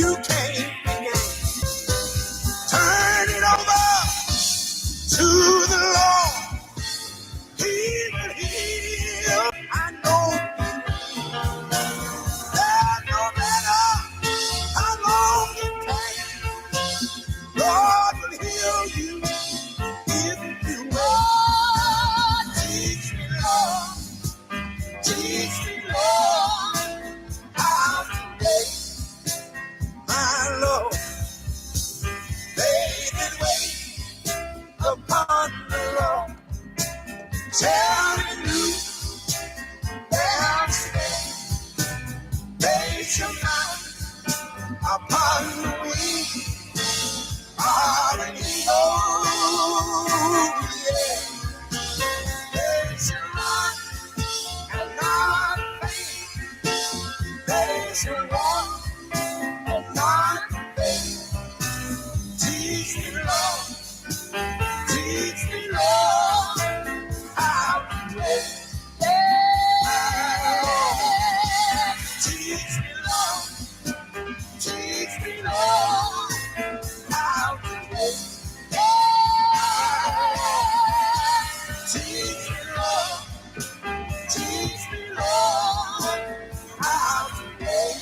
You can't begin. Turn it over to the Lord. He will heal. I know that no matter how long it takes, God will heal you if you will. Teach me, Lord. Teach me, Lord, how to wait, my Lord. They that wait upon the Lord shall renew their strength. They shall mount upon the wings of an eagle. Yeah. They shall run and not faint. They shall walk and not faint. Teach me, Lord. Teach me, Lord, how to wait. Yeah. Teach me, Lord. Teach me, Lord, how to wait. Yeah. Teach me, Lord. Teach me, Lord, how to wait.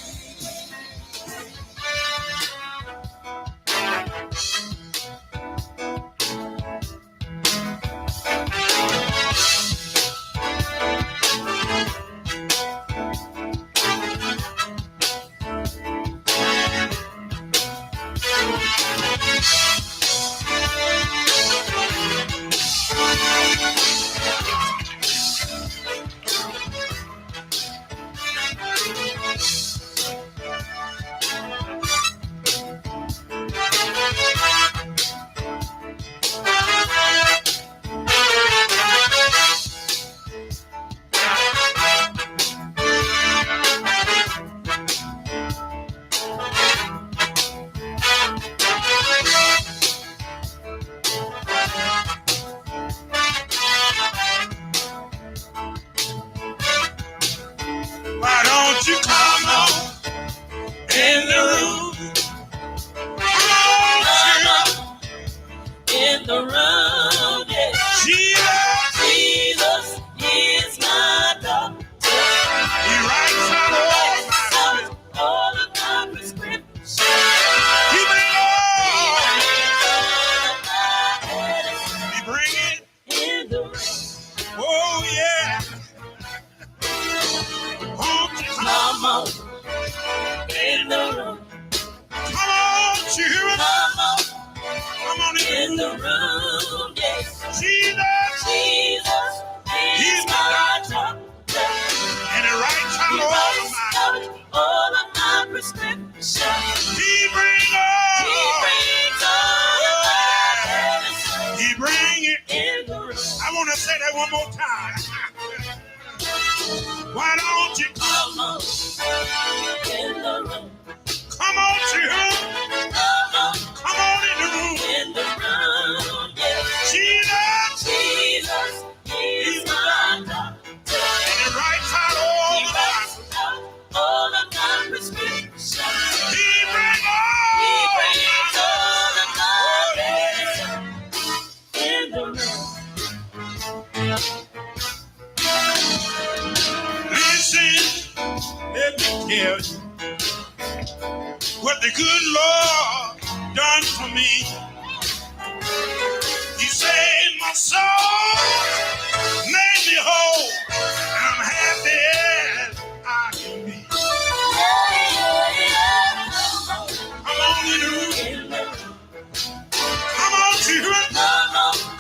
Why don't you come on in the room? Come on in the room, yeah. Jesus is my doctor. He writes out all of my prescriptions. He bring it in the room. Oh yeah. Come on in the room. Come on, children. Come on in the room. Yes. Jesus, He's my doctor. And He writes out all of my prescriptions. He brings it in the room. I want to say that one more time. Why don't you come on in the room? Come on, children. Come on in the room. In the room, yeah. Jesus, He's my doctor. And He writes out all of my prescriptions. He brings all of my medicine in the room. Listen, let me tell you what the good Lord done for me. He saved my soul, made me whole. I'm happy as I can be. Come on in the room. Come on, children.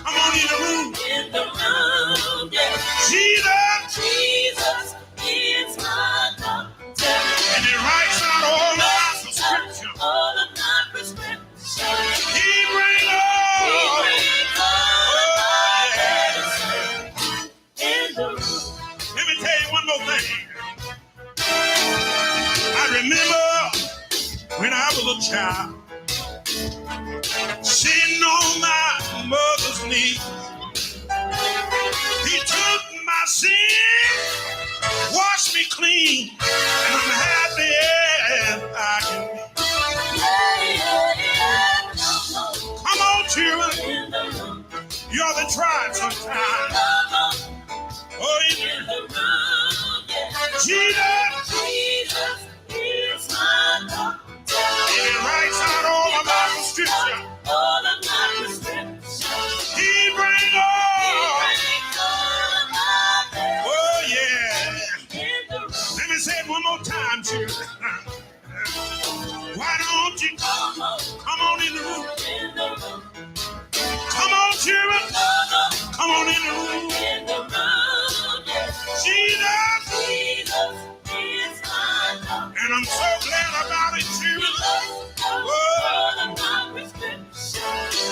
Come on in the room. In the room, yeah. Jesus is my doctor. And He writes out all of my prescriptions. He brings in the room. Let me tell you one more thing. I remember when I was a child, sitting on my mother's knee. He took my sin, washed me clean, and I'm happy as I can be. try sometimes. Oh, in the room, yeah. Jesus is my doctor. And he writes out all of my prescription. All of my prescription. He brings all my bed. Oh, yeah. Let me say it one more time, children. Why don't you come on in the room? Come on, children. Come on in the room. Jesus is my love. And I'm so glad about it, children.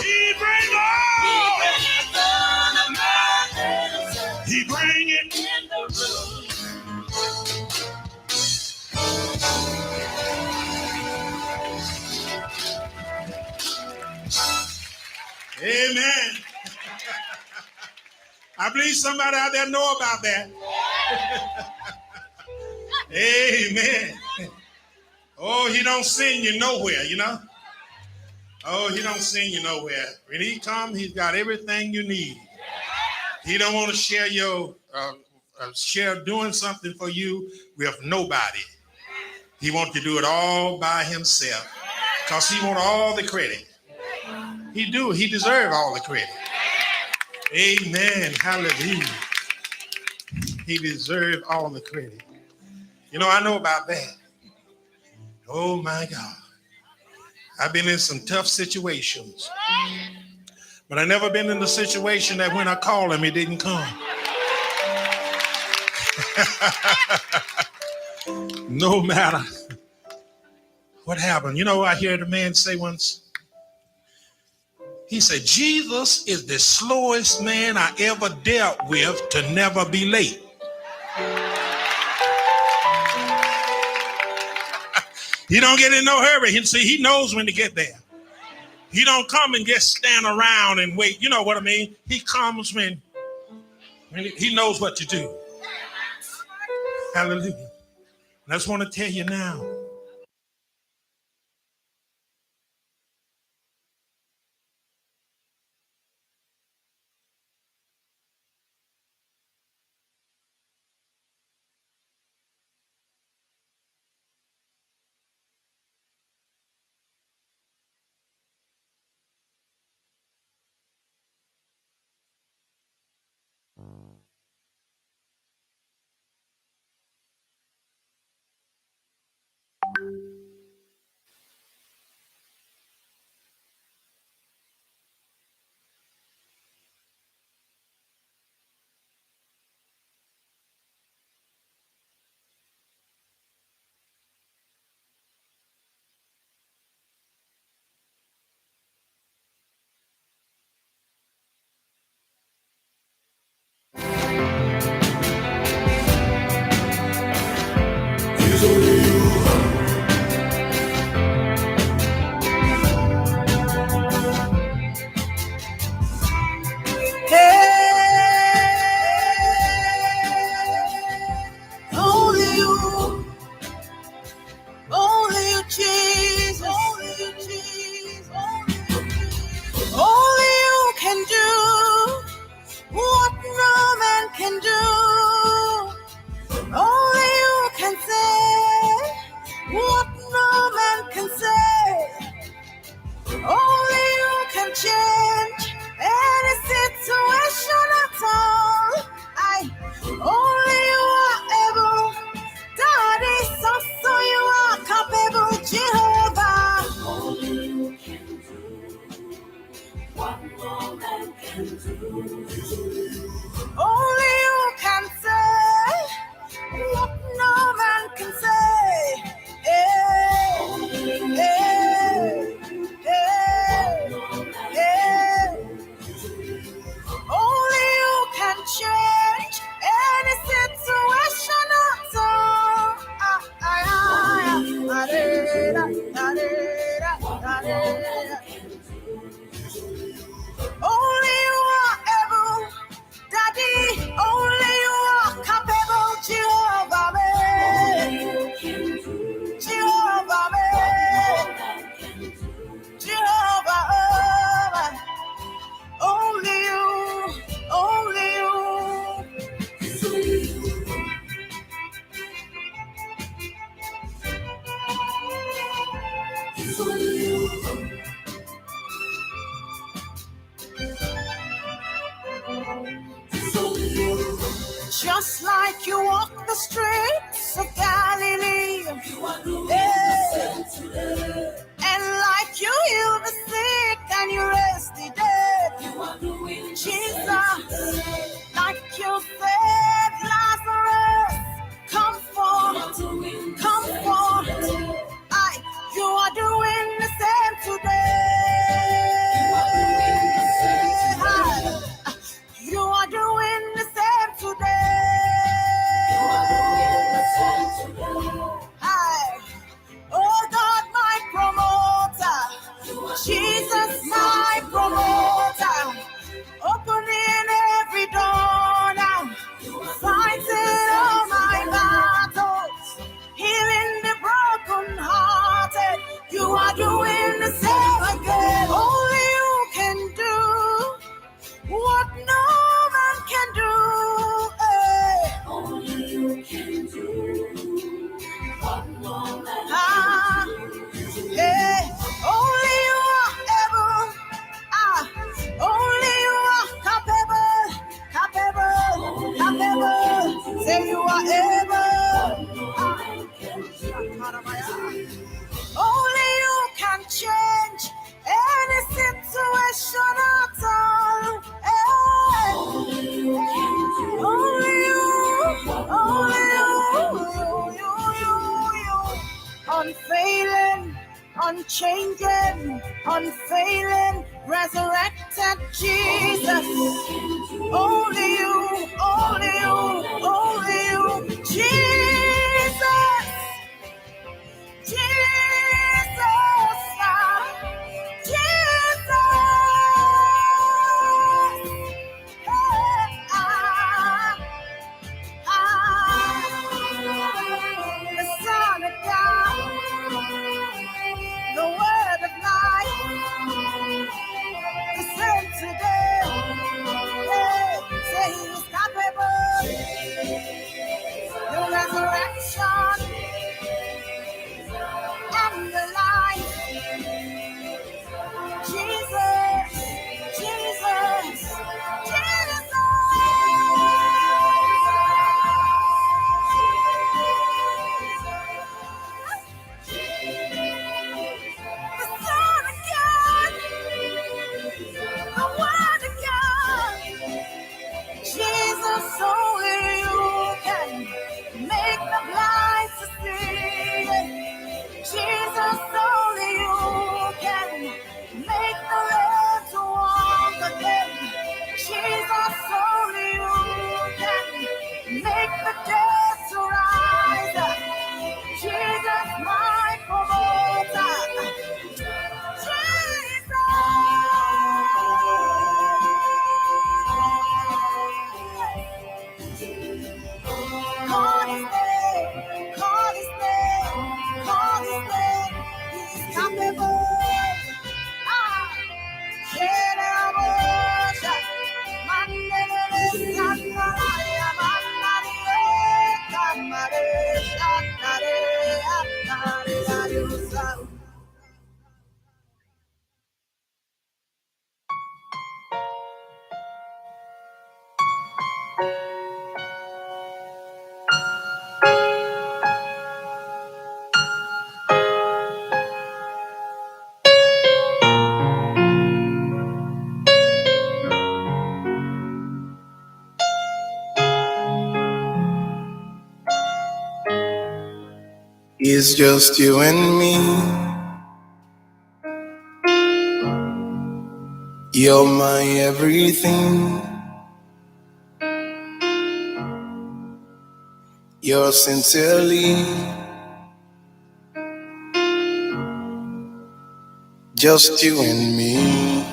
He brings all. He brings it in the room. Amen. I believe somebody out there know about that. Amen. Oh, he don't send you nowhere, you know. Oh, he don't send you nowhere. When he comes, he's got everything you need. He don't want to share share doing something for you with nobody. He wants to do it all by himself because he wants all the credit. He do. He deserves all the credit. Amen. Hallelujah. He deserves all the credit. You know, I know about that. Oh, my God. I've been in some tough situations. But I've never been in the situation that when I call him, he didn't come. No matter what happened. You know, I heard a man say once, he said, Jesus is the slowest man I ever dealt with to never be late. He don't get in no hurry. He knows when to get there. He don't come and just stand around and wait. You know what I mean? He comes when he knows what to do. Hallelujah. I just want to tell you now. Just like you walk the streets of Galilee, yeah. And like you heal the sick and you raise the dead, Jesus, like you said, Lazarus, come forth, come forth. You are doing the same today. You are doing the same today. Oh God, my promoter. Jesus, my promoter. Opening every door now. Fighting all my battles. Healing the broken hearted. You are doing the same again. Only you can do what no man can do. Only you can do what no man can do. Only you are able. Only you are capable. Say you are able. Only you can change any situation at all. Only you can do. Only you. Unfailing, unchanging, unfailing, resurrected Jesus. Only you, Jesus. Jesus, Jesus, the Son of God, the Word of life, the same today. Say He is capable, the resurrection and the life. Jesus, Jesus, Jesus. The Son of God, the Word of God. Jesus, only you can make the blind to see. Jesus, only you can make the lame to walk again. Jesus, only you can make the dead to rise. Jesus, my promoter. It's just you and me. You're my everything. You're sincerely just you and me.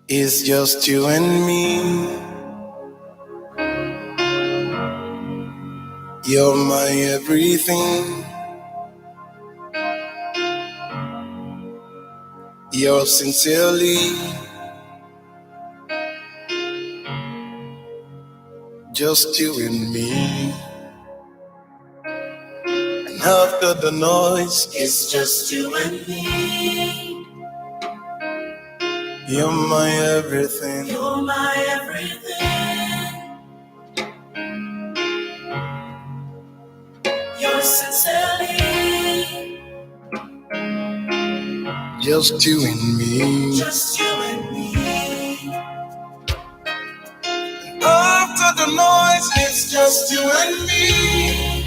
It's just you and me. You're my everything. You're sincerely just you and me. After the noise, it's just you and me. You're my everything. You're my everything. You're sincerely just you and me. Just you and me. After the noise, it's just you and me.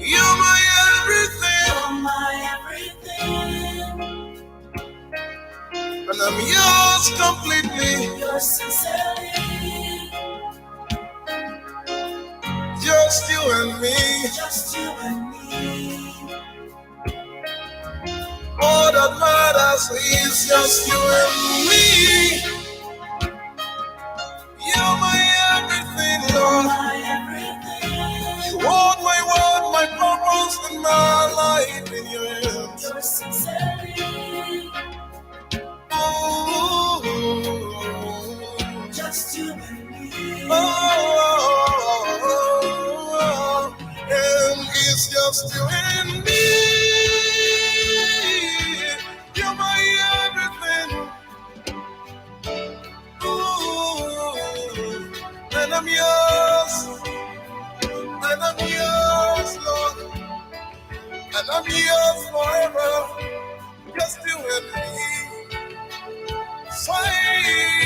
You're my everything. You're my everything. And I'm yours completely. You're sincerely just you and me. Just you and me. All that matters is just you and me. You're my everything, Lord. My everything. You hold my word, my purpose, and my life in your hands. You're sincerely. Oh, just you and me. Oh, and it's just you and me. You're my everything. Ooh, and I'm yours. And I'm yours, Lord. And I'm yours forever. Just you and me. Say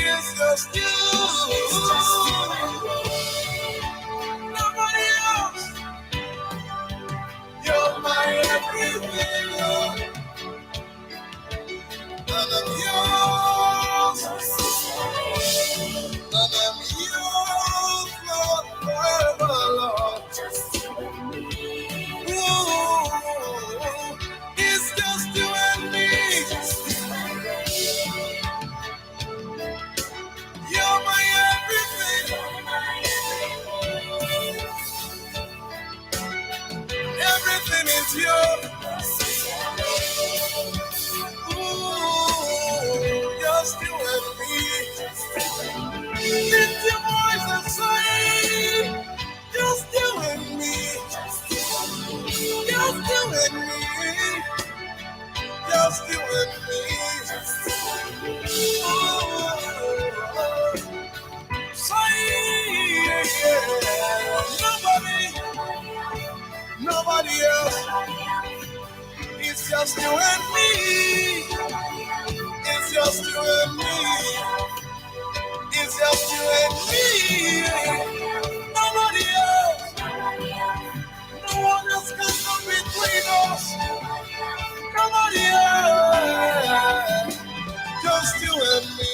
it's just you. It's just you and me. Nobody else. You're my everything, Lord. And I'm yours. And I'm yours, Lord, forever, Lord. Just you and me. Ooh, it's just you and me. Just you and me. You're my everything. You're my everything. Everything is yours. Ooh, just you and me. Lift your voice and say, just you and me. Just you and me. Just you and me. Ooh, say, nobody else. It's just you and me. It's just you and me. It's just you and me. Nobody else. No one else can come between us. Nobody else. Just you and me.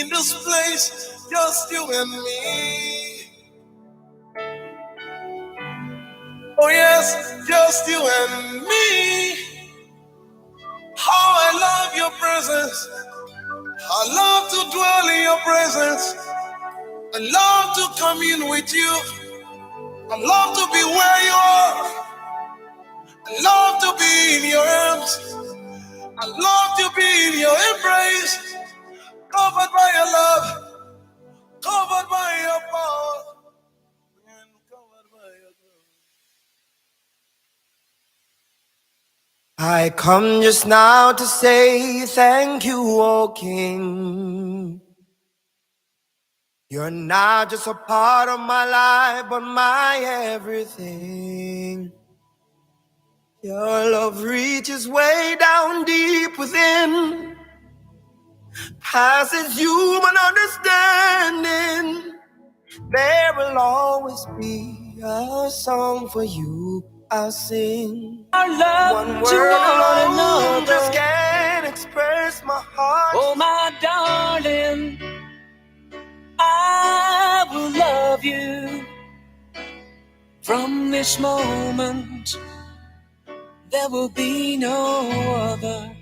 In this place, just you and me. Oh yes, just you and me. How I love your presence. I love to dwell in your presence. I love to commune with you. I love to be where you are. I love to be in your arms. I love to be in your embrace. Covered by your love. Covered by your power. And covered by your glory. I come just now to say thank you, O King. You're not just a part of my life, but my everything. Your love reaches way down deep within, passes human understanding. There will always be a song for you I'll sing. Our love one word alone just can't express my heart. Oh, my darling, I will love you from this moment. There will be no other.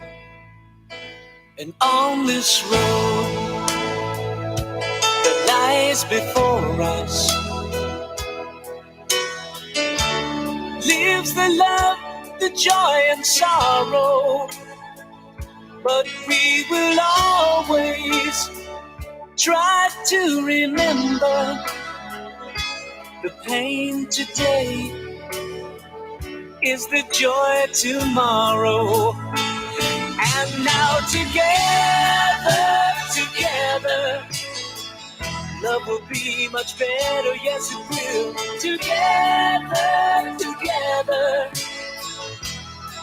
And on this road that lies before us lives the love, the joy and sorrow. But we will always try to remember The pain today is the joy tomorrow. And now together, love will be much better, yes it will. Together,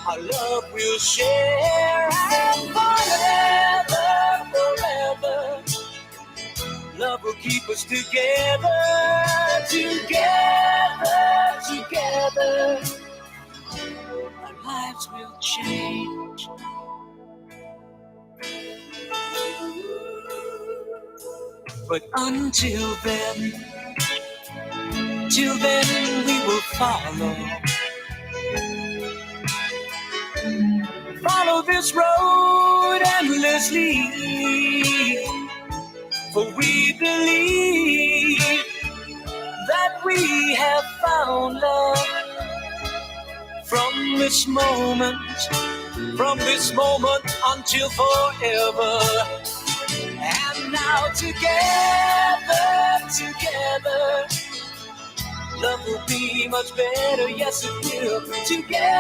our love will share and forever, love will keep us together, our lives will change. But till then we will follow this road endlessly, for we believe that we have found love from this moment until forever. And now together, love will be much better, yes it will. Together,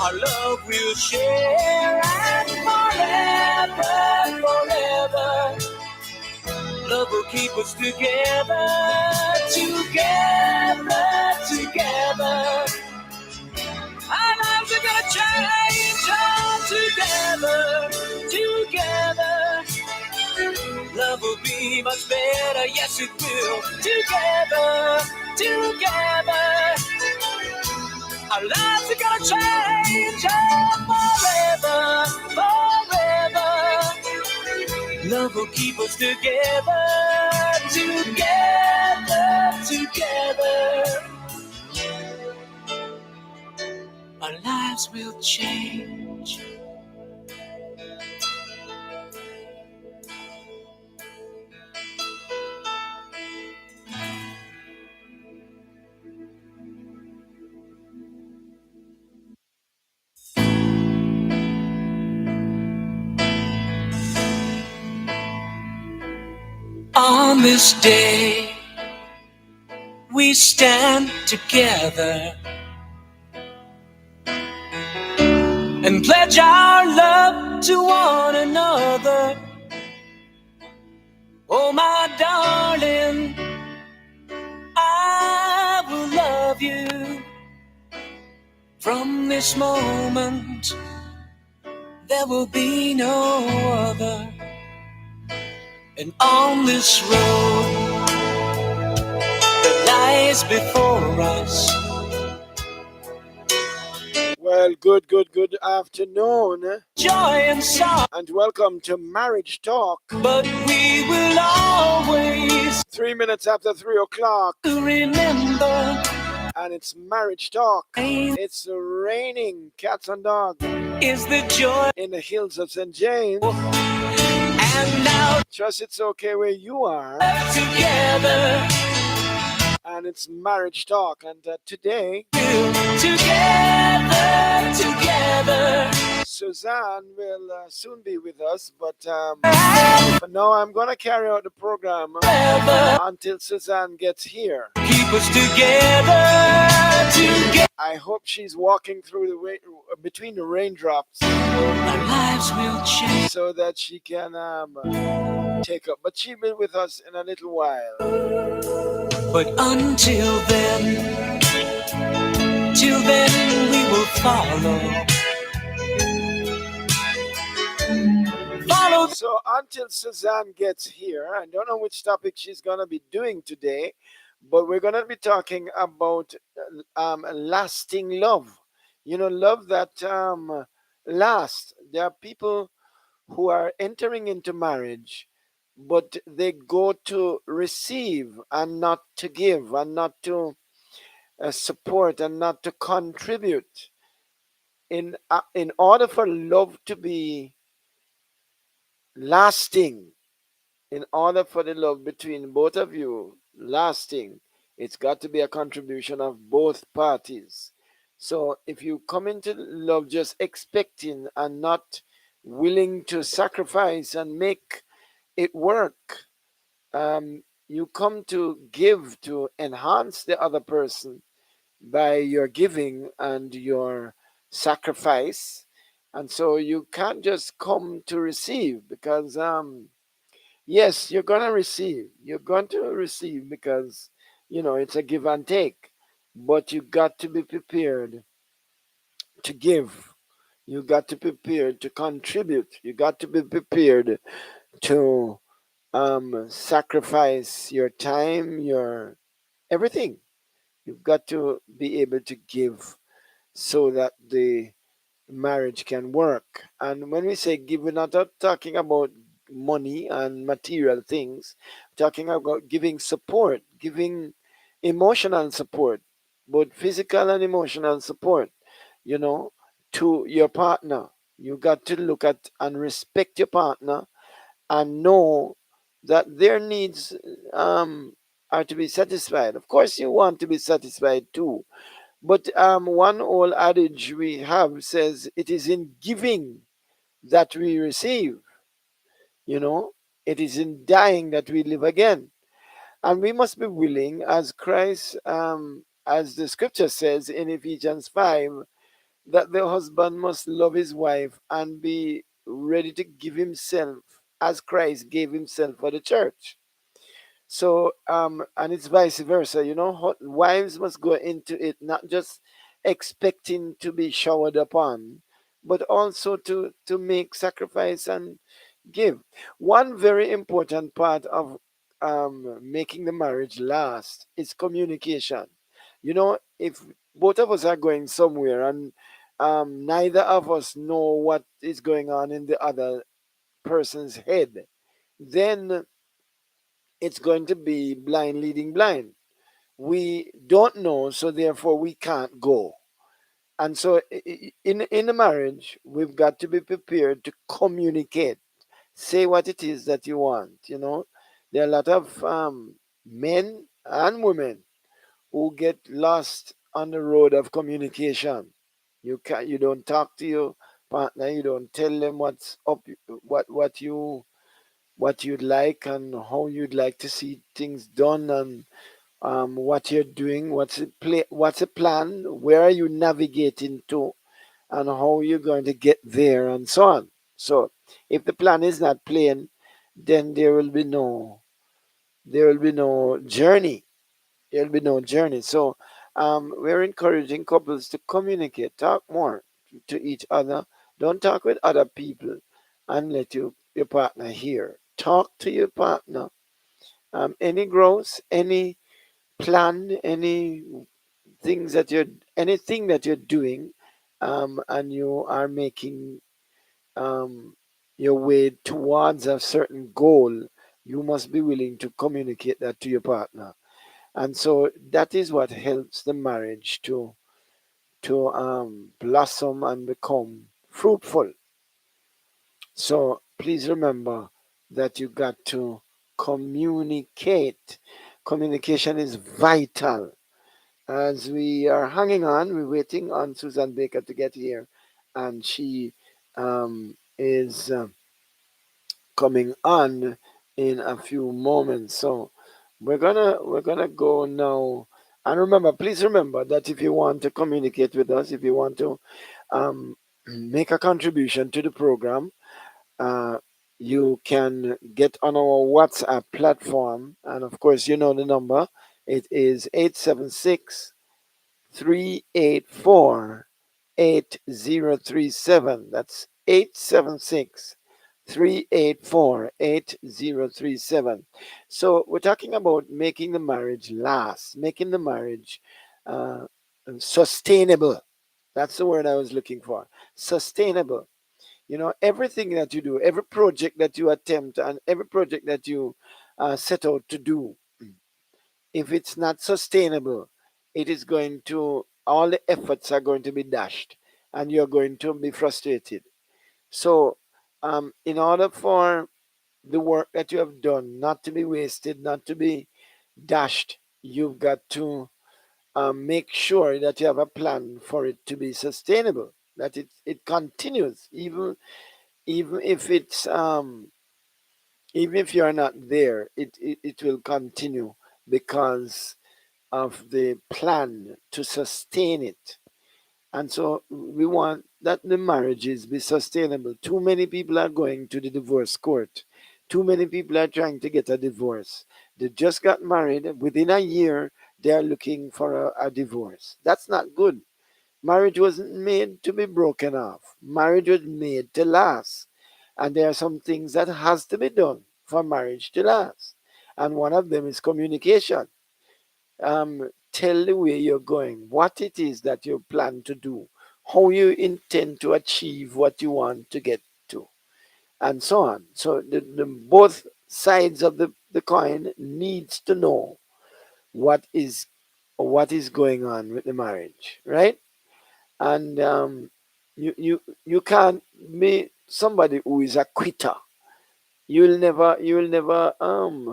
our love will share and forever, love will keep us together. Our lives are gonna change all together. Love will be much better, yes it will. Together, our lives are gonna change forever. Love will keep us together. Our lives will change. On this day, we stand together and pledge our love to one another. Oh, my darling, I will love you from this moment. There will be no other. And on this road that lies before us. Well, good afternoon. Joy and sorrow. And welcome to Marriage Talk. But we will always 3 minutes after 3 o'clock. remember. And it's Marriage Talk. It's raining cats and dogs. Is the joy in the hills of St. James. And now trust it's okay where you are. Together. And it's Marriage Talk. And today, together, Suzanne will soon be with us. But for now, I'm going to carry out the program until Suzanne gets here. Keep us together. I hope she's walking through the between the raindrops. Our lives will change. So that she can take up. But she'll be with us in a little while. But until then, we will follow. So until Suzanne gets here, I don't know which topic she's going to be doing today, but we're going to be talking about lasting love. You know, love that lasts. There are people who are entering into marriage, but they go to receive and not to give, and not to support and not to contribute. In order for love to be lasting, in order for the love between both of you lasting, it's got to be a contribution of both parties. So if you come into love just expecting and not willing to sacrifice and make it work, you come to give to enhance the other person by your giving and your sacrifice. And so you can't just come to receive because, yes, you're going to receive. You're going to receive because, it's a give and take. But you got to be prepared to give. You got to be prepared to contribute. You got to be prepared to sacrifice your time, your everything. You've got to be able to give so that the marriage can work. And when we say give, we're not talking about money and material things, we're talking about giving support, giving emotional support, both physical and emotional support, you know, to your partner. You got to look at and respect your partner and know that their needs are to be satisfied. Of course, you want to be satisfied too, but one old adage we have says it is in giving that we receive, you know, it is in dying that we live again. And we must be willing, as Christ, as the scripture says in Ephesians 5, that the husband must love his wife and be ready to give himself as Christ gave himself for the church. So, and it's vice versa, wives must go into it not just expecting to be showered upon, but also to make sacrifice and give. One very important part of making the marriage last is communication. If both of us are going somewhere and neither of us know what is going on in the other person's head, then it's going to be blind leading blind. We don't know, so therefore we can't go. And so in a marriage, we've got to be prepared to communicate. Say what it is that you want. There are a lot of men and women who get lost on the road of communication. You don't talk to your partner, you don't tell them what's up, what you'd like and how you'd like to see things done, and what you're doing, what's the plan, where are you navigating to, and how you're going to get there, and so on. So if the plan is not plain, then there will be no journey. There'll be no journey. So we're encouraging couples to communicate, talk more to each other. Don't talk with other people and let your partner hear. Talk to your partner. Any growth, any plan, anything that you're doing, and you are making um, your way towards a certain goal, you must be willing to communicate that to your partner. And so that is what helps the marriage to blossom and become fruitful. So please remember that you got to communicate. Communication is vital. As we are hanging on, we're waiting on Susan Baker to get here, and she is coming on in a few moments. So we're gonna go now. And remember, please remember that if you want to communicate with us, if you want to make a contribution to the program, uh, you can get on our WhatsApp platform, and of course, you know the number. It is 876-384-8037. That's 876-384-8037. So we're talking about making the marriage last, making the marriage uh, sustainable. That's the word I was looking for. Sustainable. Everything that you do, every project that you attempt, and every project that you set out to do, if it's not sustainable, it is going to, all the efforts are going to be dashed and you're going to be frustrated. So, in order for the work that you have done not to be wasted, not to be dashed, you've got to make sure that you have a plan for it to be sustainable, that it continues, even if Even if you're not there, it will continue because of the plan to sustain it. And so we want that the marriages be sustainable. Too many people are going to the divorce court. Too many people are trying to get a divorce. They just got married. Within a year, they are looking for a divorce. That's not good. Marriage wasn't made to be broken off. Marriage was made to last. And there are some things that has to be done for marriage to last. And one of them is communication. Tell the way you're going, what it is that you plan to do, how you intend to achieve what you want to get to, and so on. So the both sides of the coin needs to know what is what is going on with the marriage, right? And you can't be somebody who is a quitter. You will never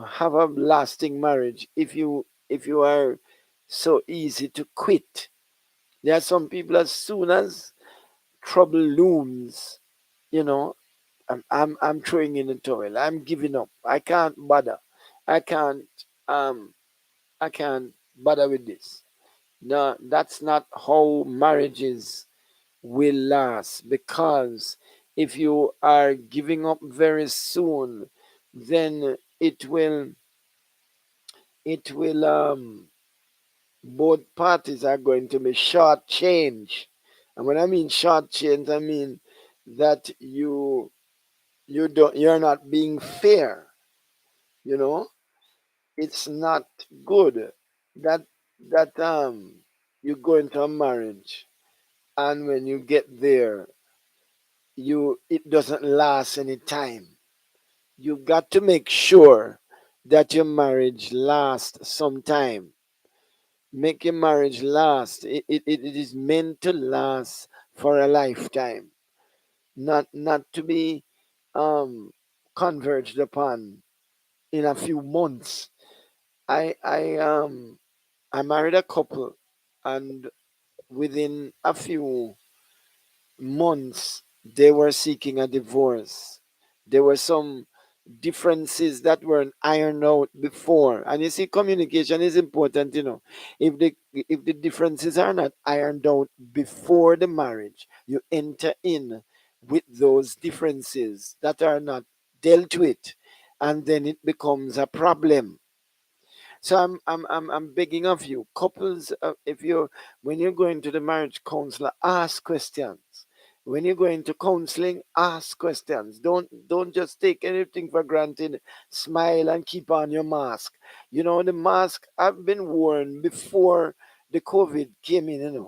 have a lasting marriage if you are so easy to quit. There are some people, as soon as trouble looms, you know, I'm throwing in the towel. I'm giving up. I can't bother. I can't um I can't bother with this. No, that's not how marriages will last, because if you are giving up very soon, then it will both parties are going to be short change. And when I mean short change, I mean that you're not being fair, you know? It's not good that you go into a marriage, and when you get there, you it doesn't last any time. You got to make sure that your marriage lasts some time. Make your marriage last. It is meant to last for a lifetime, not to be um converged upon in a few months. I married a couple, and within a few months they were seeking a divorce. There were some differences that weren't ironed out before. And you see, communication is important, if the differences are not ironed out before the marriage, you enter in with those differences that are not dealt with, and then it becomes a problem. So I'm begging of you, couples, if you're when you're going to the marriage counselor, ask questions. When you're going to counseling, ask questions. Don't just take anything for granted. Smile and keep on your mask. The mask have been worn before the COVID came in.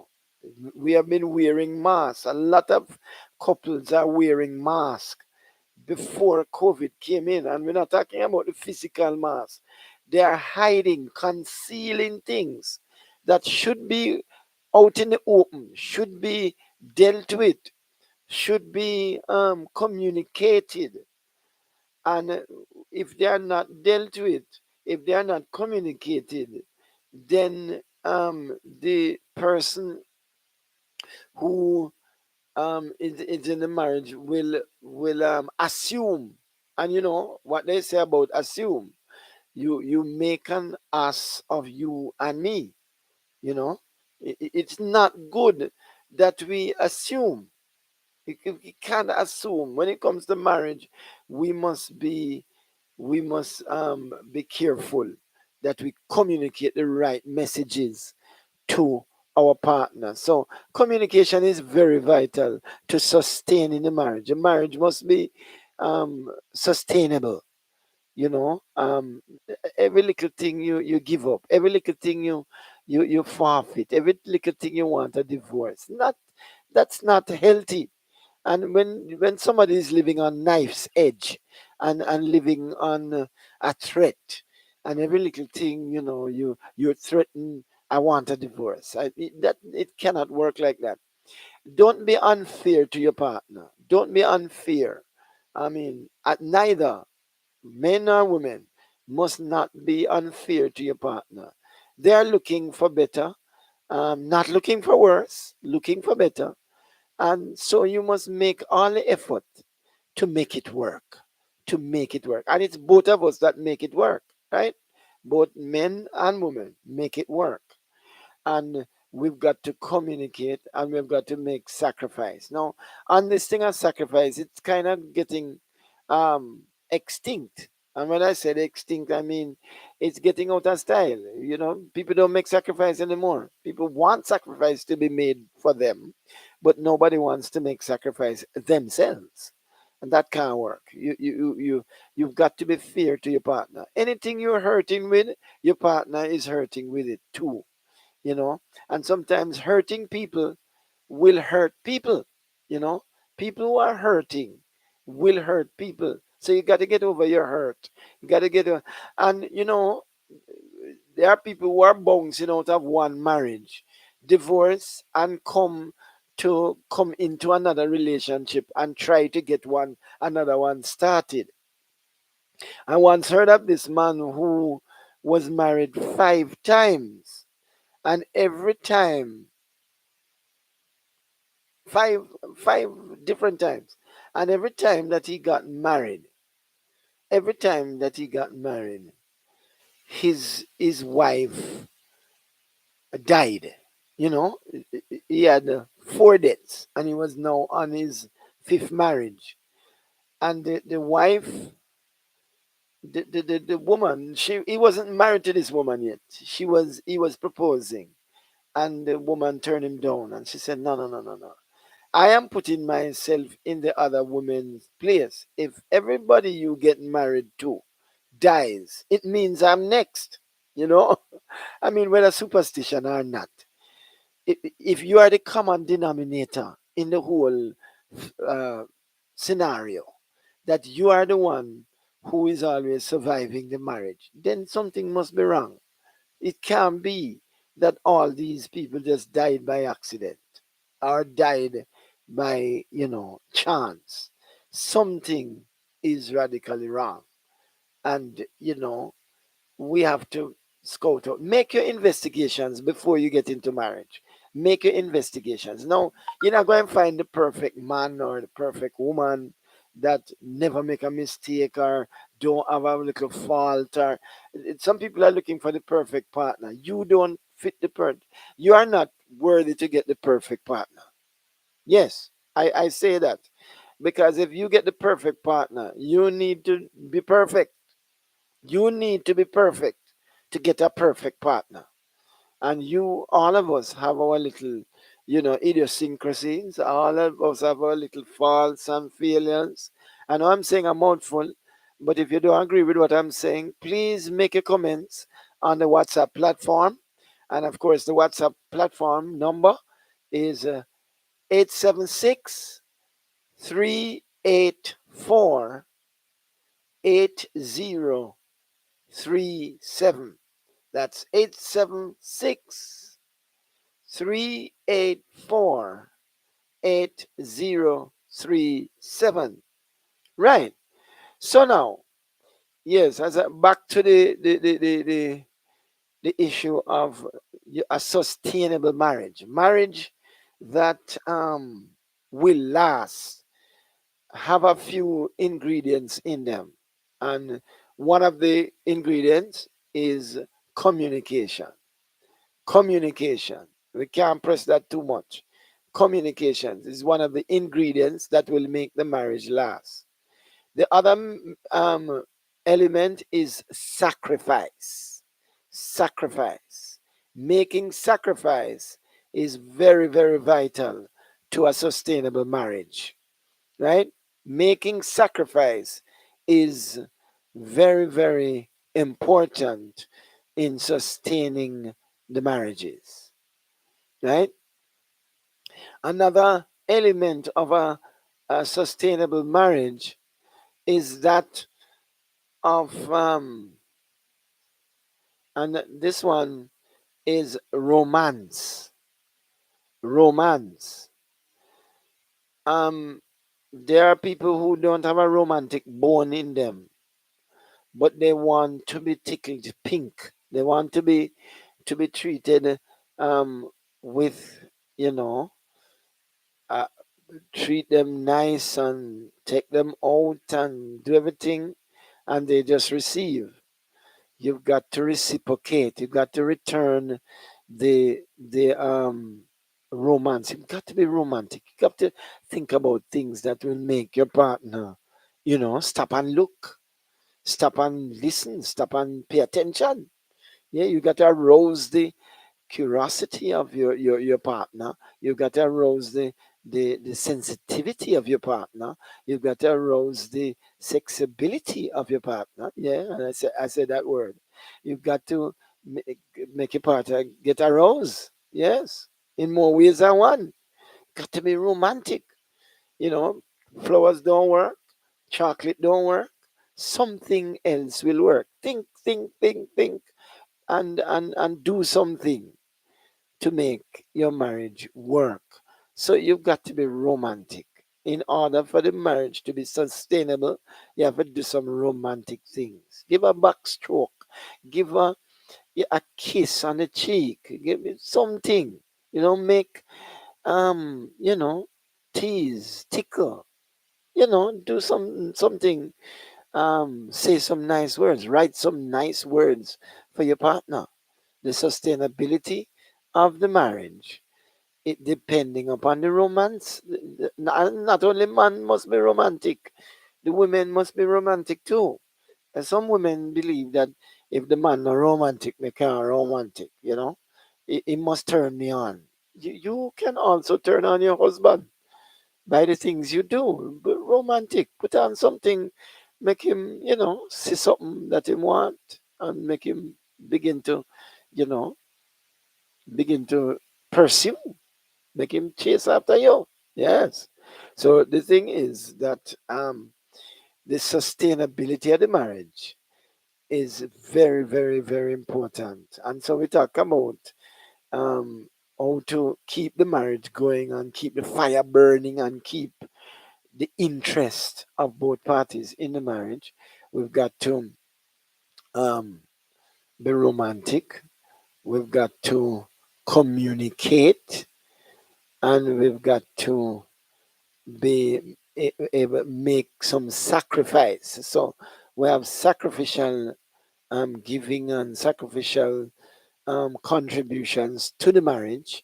We have been wearing masks. A lot of couples are wearing masks before COVID came in, and we're not talking about the physical mask. They are hiding, concealing things that should be out in the open, should be dealt with, should be communicated. And if they are not dealt with, if they are not communicated, then the person who is in the marriage will assume. And you know what they say about assume. You make an ass of you and me. It's not good that we assume. We can't assume. When it comes to marriage, we must be careful that we communicate the right messages to our partner. So communication is very vital to sustaining the marriage. A marriage must be sustainable. Every little thing you give up, every little thing you forfeit, every little thing you want a divorce. Not That's not healthy. And when somebody is living on knife's edge, and living on a threat, and every little thing, you threaten, I want a divorce. It cannot work like that. Don't be unfair to your partner. Don't be unfair. I mean, neither men or women must not be unfair to your partner. They are looking for better, not looking for worse, looking for better. And so you must make all the effort to make it work, to make it work. And it's both of us that make it work, right? Both men and women make it work. And we've got to communicate and we've got to make sacrifice. Now, on this thing of sacrifice, it's kind of getting extinct. And when I said extinct, I mean it's getting out of style. You know, people don't make sacrifice anymore. People want sacrifice to be made for them, but nobody wants to make sacrifice themselves. And that can't work. You've got to be fair to your partner. Anything you're hurting with, your partner is hurting with it too, you know. And sometimes hurting people will hurt people, you know. People who are hurting will hurt people, so you got to get over your hurt. You got to get over. And you know, there are people who are bouncing out of one marriage, divorce, and come into another relationship and try to get another one started. I once heard of this man who was married 5 times, and every time five five different times, and every time that he got married, his wife died. You know, he had 4 deaths, and he was now on his fifth marriage. And the wife, the woman, he wasn't married to this woman yet. He was proposing, and the woman turned him down, and she said, "No, no, no, no, no. I am putting myself in the other woman's place. If everybody you get married to dies, it means I'm next." You know, I mean, whether superstition or not, if you are the common denominator in the whole uh, scenario, that you are the one who is always surviving the marriage, then something must be wrong. It can't be that all these people just died by accident or died by, chance. Something is radically wrong. And, we have to scout out. Make your investigations before you get into marriage. Make your investigations. Now, you're not going to find the perfect man or the perfect woman that never make a mistake or don't have a little fault. Or some people are looking for the perfect partner. You don't fit the You are not worthy to get the perfect partner. Yes, I say that because if you get the perfect partner, you need to be perfect. You need to be perfect to get a perfect partner. And all of us have our little, idiosyncrasies. All of us have our little faults and failures. I know I'm saying a mouthful, but if you don't agree with what I'm saying, please make a comment on the WhatsApp platform. And of course, the WhatsApp platform number is 876 That's 876-384-8037. Right. So now, yes, back to the issue of a sustainable marriage. Marriage that will last, have a few ingredients in them. And one of the ingredients is communication. Communication. We can't press that too much. Communication is one of the ingredients that will make the marriage last. The other element is sacrifice. Sacrifice. Making sacrifice is very, very vital to a sustainable marriage, right? Making sacrifice is very, very important in sustaining the marriages, right? Another element of a sustainable marriage is that of, and this one is romance. Romance. Um, there are people who don't have a romantic bone in them, but they want to be tickled pink. They want to be treated with, you know, uh, treat them nice and take them out and do everything, and they just receive. You've got to reciprocate. You've got to return the romance. You've got to be romantic. You've got to think about things that will make your partner, stop and look, stop and listen, stop and pay attention. Yeah, you got to arouse the curiosity of your partner. You've got to arouse the sensitivity of your partner. You've got to arouse the sexability of your partner. Yeah, and I said that word. You've got to make your partner get aroused. Yes, in more ways than one. Got to be romantic. You know, flowers don't work, chocolate don't work. Something else will work. Think, and do something to make your marriage work. So you've got to be romantic. In order for the marriage to be sustainable, you have to do some romantic things. Give a backstroke, give a kiss on the cheek, give it something. Make um, you know, tease, tickle. Do something. Say some nice words. Write some nice words for your partner. The sustainability of the marriage, it depending upon the romance. Not only man must be romantic, the women must be romantic too. And some women believe that if the man not romantic, they can't romantic. It must turn me on. You can also turn on your husband by the things you do. But romantic, put on something, make him, see something that he want, and make him begin to, you know, begin to pursue, make him chase after you. Yes. So the thing is that the sustainability of the marriage is very, very, very important. And so we talk about um, how to keep the marriage going and keep the fire burning and keep the interest of both parties in the marriage. We've got to um, be romantic. We've got to communicate, and we've got to be able make some sacrifice. So we have sacrificial giving and sacrificial contributions to the marriage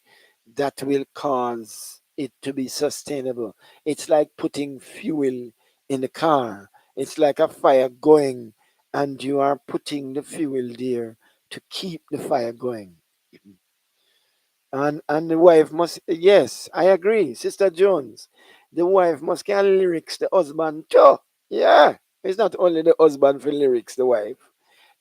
that will cause it to be sustainable. It's like putting fuel in the car. It's like a fire going, and you are putting the fuel there to keep the fire going. And the wife must, yes, I agree, Sister Jones. The wife must can lyrics the husband too. Yeah. It's not only the husband for lyrics the wife.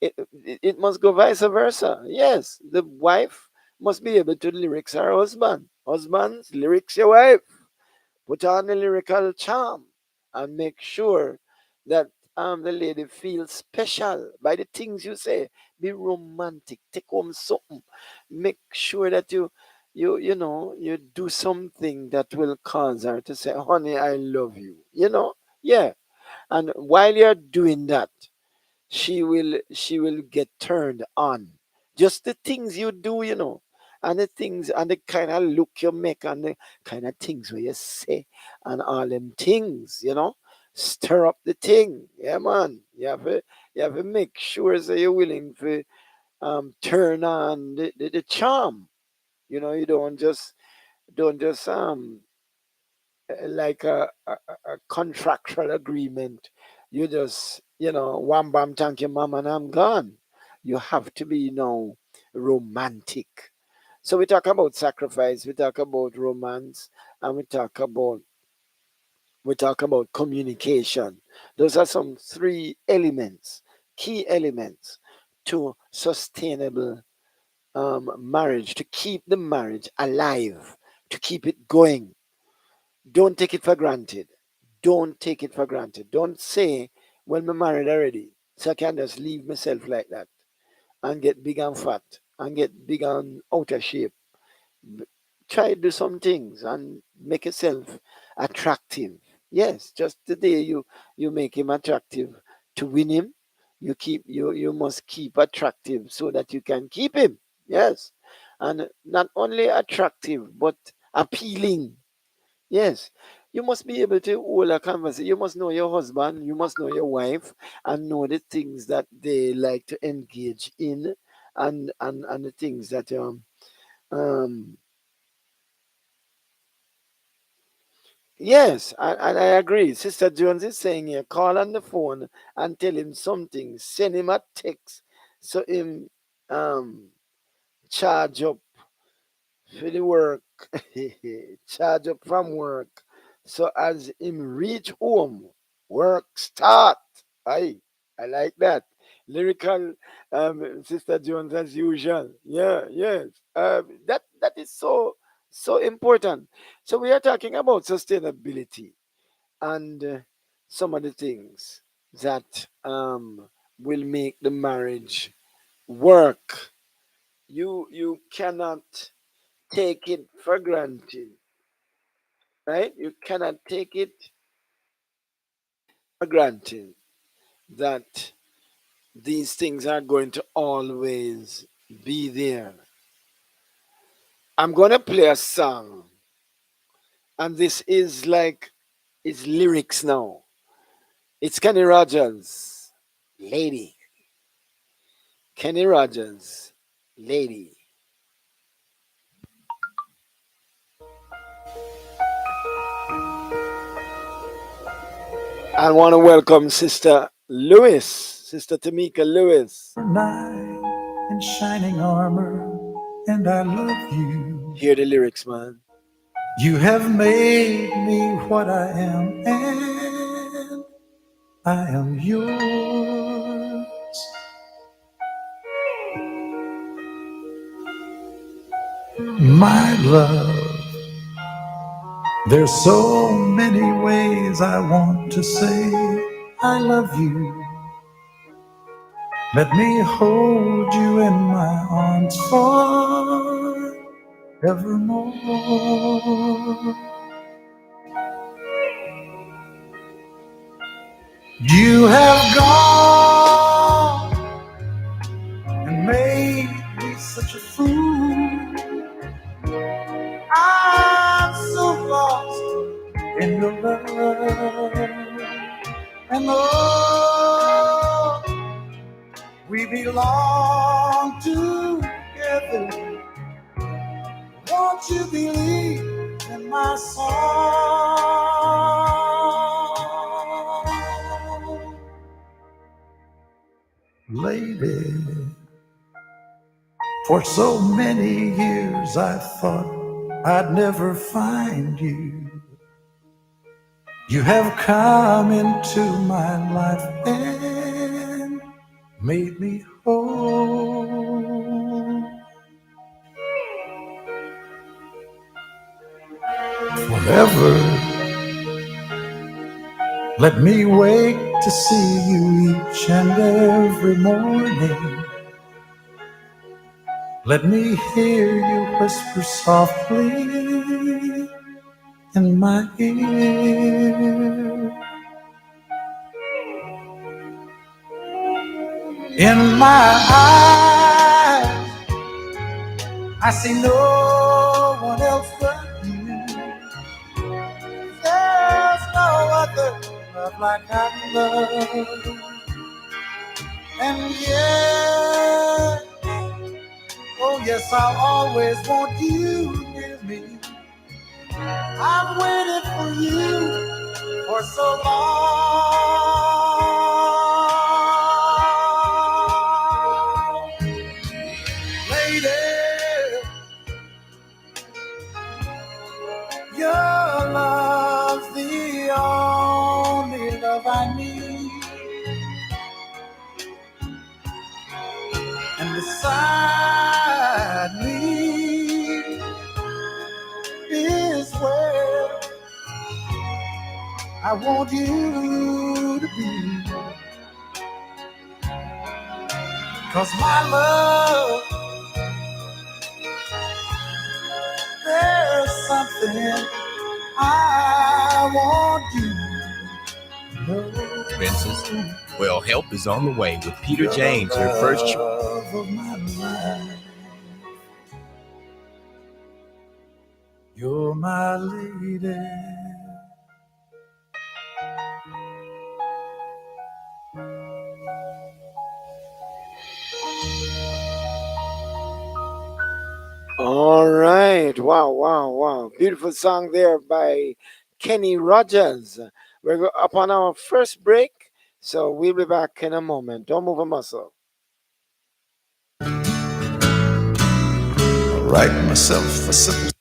It must go vice versa. Yes, the wife must be able to lyrics her husband. Husbands, lyrics your wife. Put on a lyrical charm and make sure that the lady feels special by the things you say. Be romantic. Take home something. Make sure that you do something that will cause her to say, "Honey, I love you." Yeah. And while you're doing that, she will get turned on. Just the things you do, and the things and the kind of look you make and the kind of things where you say and all them things, stir up the thing. Yeah, man. You have to make sure that you're willing to turn on the charm. You don't just like a contractual agreement. You just, wham bam, thank you, mom, and I'm gone. You have to be, romantic. So we talk about sacrifice, we talk about romance, and we talk about communication. Those are some three elements, key elements to sustainable marriage, to keep the marriage alive, to keep it going. Don't take it for granted. Don't take it for granted. Don't say, well, I'm married already, so I can just leave myself like that and get big and fat and get big and out of shape. B- Try to do some things and make yourself attractive. Yes, just the day you make him attractive to win him, you must keep attractive so that you can keep him. Yes. And not only attractive but appealing. Yes, you must be able to hold a conversation. You must know your husband, you must know your wife, and know the things that they like to engage in, and the things that um yes, and I agree. Sister Jones is saying here, call on the phone and tell him something. Send him a text so him um charge up for the work, charge up from work. So as him reach home, work start. I like that. Lyrical, Sister Jones as usual. Yeah, yes. That is so important. So we are talking about sustainability and some of the things that will make the marriage work. You cannot take it for granted, right? You cannot take it for granted that these things are going to always be there. I'm going to play a song, and this is like it's lyrics now. It's Kenny Rogers, Lady. Kenny Rogers, Lady. I want to welcome Sister Lewis, Sister Tamika Lewis. Knight in shining armor, and I love you. Hear the lyrics, man. You have made me what I am, and I am yours. My love, there's so many ways I want to say I love you. Let me hold you in my arms forevermore. You have gone and made me such a fool. I'm so lost in your love. And oh, we belong together. Won't you believe in my song? Lady, for so many years I thought I'd never find you. You have come into my life and made me whole. Forever, let me wake to see you each and every morning. Let me hear you whisper softly in my ear. In my eyes, I see no one else but you. There's no other love like I love. And yes, oh yes, I'll always want you near me. I've waited for you for so long. Lady, your love's the only love I need. And beside me is where I want you to be. 'Cause my love, there's something I want you to know. Expenses? Well, help is on the way with Peter James, your first choice. Love of my life. You're my lady. All right. Wow, wow, wow. Beautiful song there by Kenny Rogers. Up on our first break, so we'll be back in a moment. Don't move a muscle. Write myself a simple.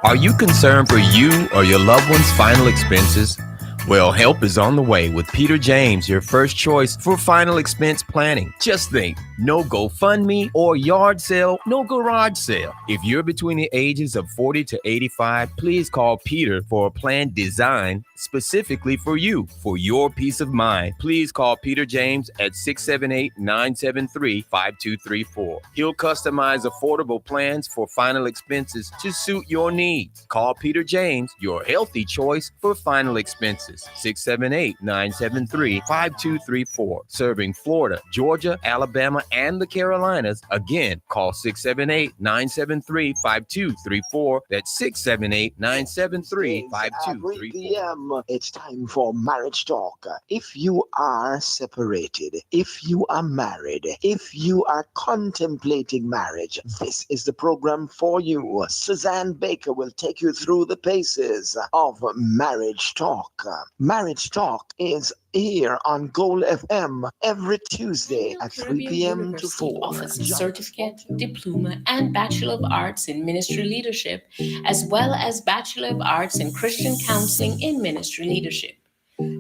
Are you concerned for you or your loved one's final expenses? Well, help is on the way with Peter James, your first choice for final expense planning. Just think, no GoFundMe or yard sale, no garage sale. If you're between the ages of 40 to 85, please call Peter for a plan designed specifically for you, for your peace of mind. Please call Peter James at 678-973-5234. He'll customize affordable plans for final expenses to suit your needs. Call Peter James, your healthy choice for final expenses. 678-973-5234. Serving Florida, Georgia, Alabama, and the Carolinas. Again, call 678-973-5234. That's 678-973-5234. 3 p.m. It's time for Marriage Talk. If you are separated, if you are married, if you are contemplating marriage, this is the program for you. Suzanne Baker will take you through the paces of Marriage Talk. Marriage Talk is here on Gold FM every Tuesday at 3 p.m. to 4. Offers a certificate, diploma, and Bachelor of Arts in Ministry Leadership, as well as Bachelor of Arts in Christian Counseling in Ministry Leadership.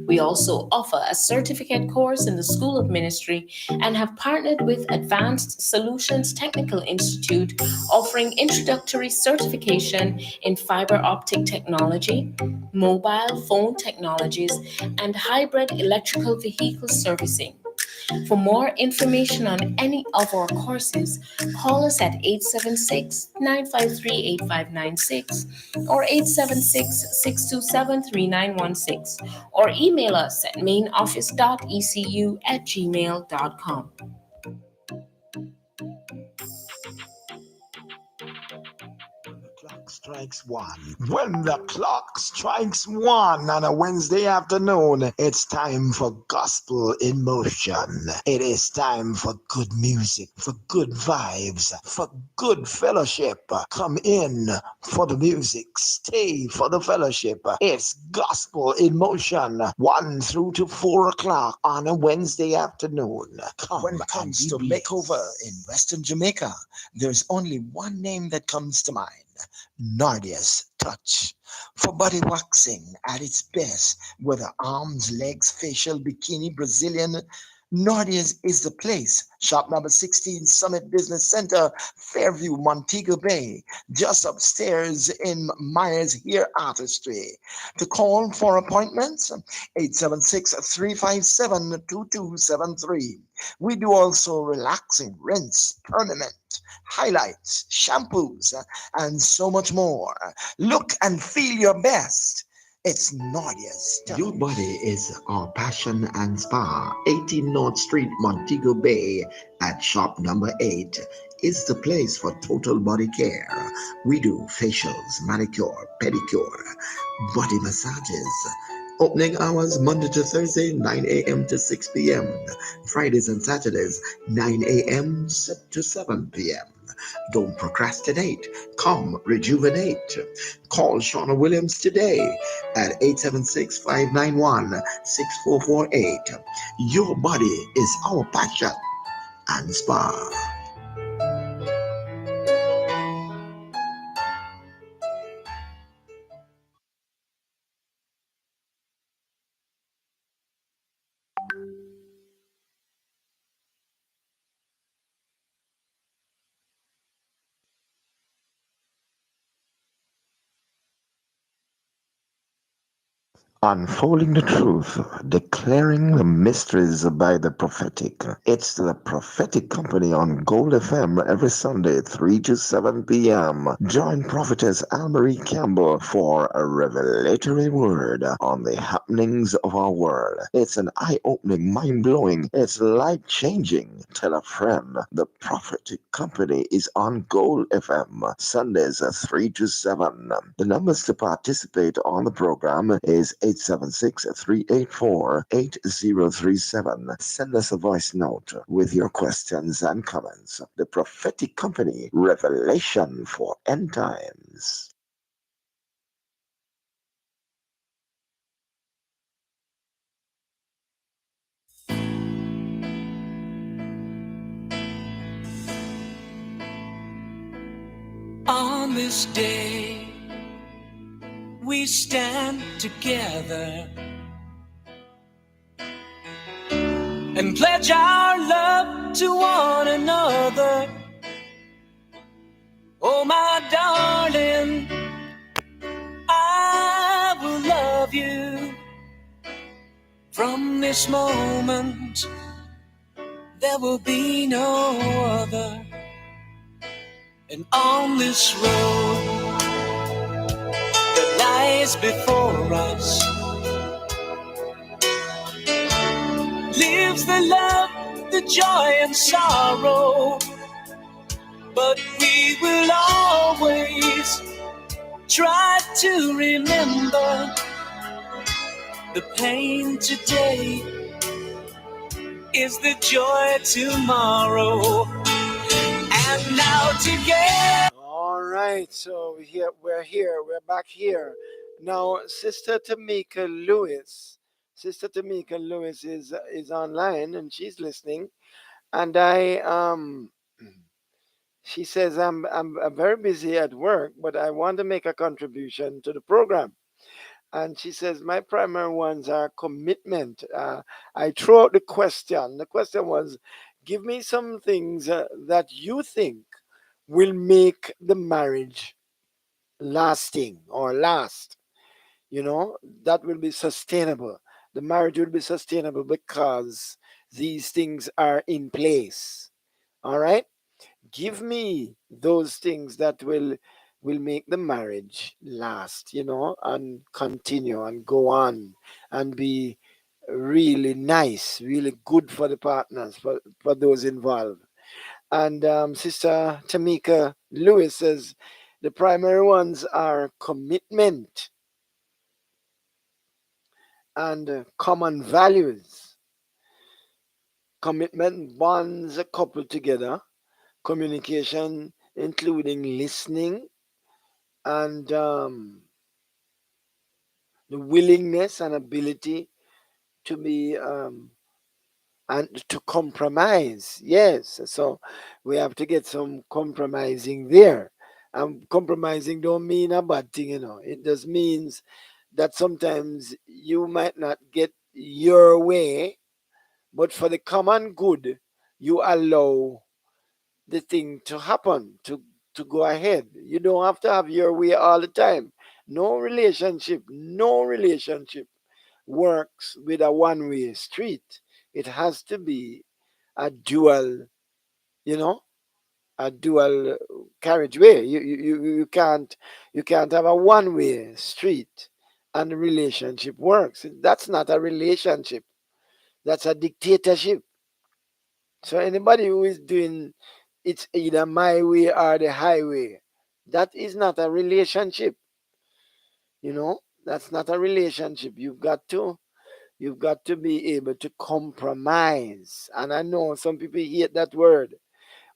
We also offer a certificate course in the School of Ministry and have partnered with Advanced Solutions Technical Institute, offering introductory certification in fiber optic technology, mobile phone technologies, and hybrid electrical vehicle servicing. For more information on any of our courses, call us at 876-953-8596 or 876-627-3916 or email us at mainoffice.ecu@gmail.com. Clock strikes one. When the clock strikes one on a Wednesday afternoon, it's time for Gospel in Motion. It is time for good music, for good vibes, for good fellowship. Come in for the music, stay for the fellowship. It's Gospel in Motion, 1 through to 4 o'clock on a Wednesday afternoon. When it comes to makeover in Western Jamaica, there's only one name that comes to mind. Nardia's Touch. For body waxing at its best, whether arms, legs, facial, bikini, Brazilian, Nardia's is the place. Shop number 16, Summit Business Center, Fairview, Montego Bay, just upstairs in Myers Hair Artistry. To call for appointments, 876-357-2273. We do also relaxing, rinse, permanent, highlights, shampoos, and so much more. Look and feel your best. It's Nardia's Touch. Your body is our passion and spa. 18 North Street, Montego Bay, at shop number 8 is the place for total body care. We do facials, manicure, pedicure, body massages. Opening hours Monday to Thursday, 9 a.m. to 6 p.m. Fridays and Saturdays, 9 a.m. to 7 p.m. Don't procrastinate. Come rejuvenate. Call Shauna Williams today at 876-591-6448. Your body is our passion and spa. Unfolding the truth, declaring the mysteries by the prophetic. It's the prophetic company on Gold FM every Sunday, 3 to 7 p.m. Join Prophetess Anne-Marie Campbell for a revelatory word on the happenings of our world. It's an eye-opening, mind-blowing, it's life-changing. Tell a friend. The prophetic company is on Gold FM, Sundays 3 to 7. The numbers to participate on the program is 876-384-8037. Send us a voice note with your questions and comments. The Prophetic Company, Revelation for End Times. On this day, we stand together and pledge our love to one another. Oh, my darling, I will love you from this moment. There will be no other. And on this road that lies before us lives the love, the joy and sorrow. But we will always try to remember the pain today is the joy tomorrow. And now together. All right, so we're back here. Now, Sister Tamika Lewis is online and she's listening. And she says I'm very busy at work, but I want to make a contribution to the program. And she says my primary ones are commitment. I throw out the question. The question was, give me some things that you think will make the marriage lasting or last. You know, that will be sustainable. The marriage will be sustainable because these things are in place. All right, give me those things that will make the marriage last, you know, and continue and go on and be really nice, really good for the partners, for those involved. And Sister Tamika Lewis says the primary ones are commitment and common values. Commitment bonds a couple together. Communication, including listening and the willingness and ability to be and to compromise. Yes, so we have to get some compromising there. And compromising don't mean a bad thing, you know. It just means that sometimes you might not get your way, but for the common good, you allow the thing to happen, to go ahead. You don't have to have your way all the time. No relationship works with a one-way street. It has to be a dual, you know, a dual carriageway. You can't have a one-way street and the relationship works. That's not a relationship. That's a dictatorship. So anybody who is doing it's either my way or the highway, that is not a relationship. You know, that's not a relationship. You've got to be able to compromise. And I know some people hate that word,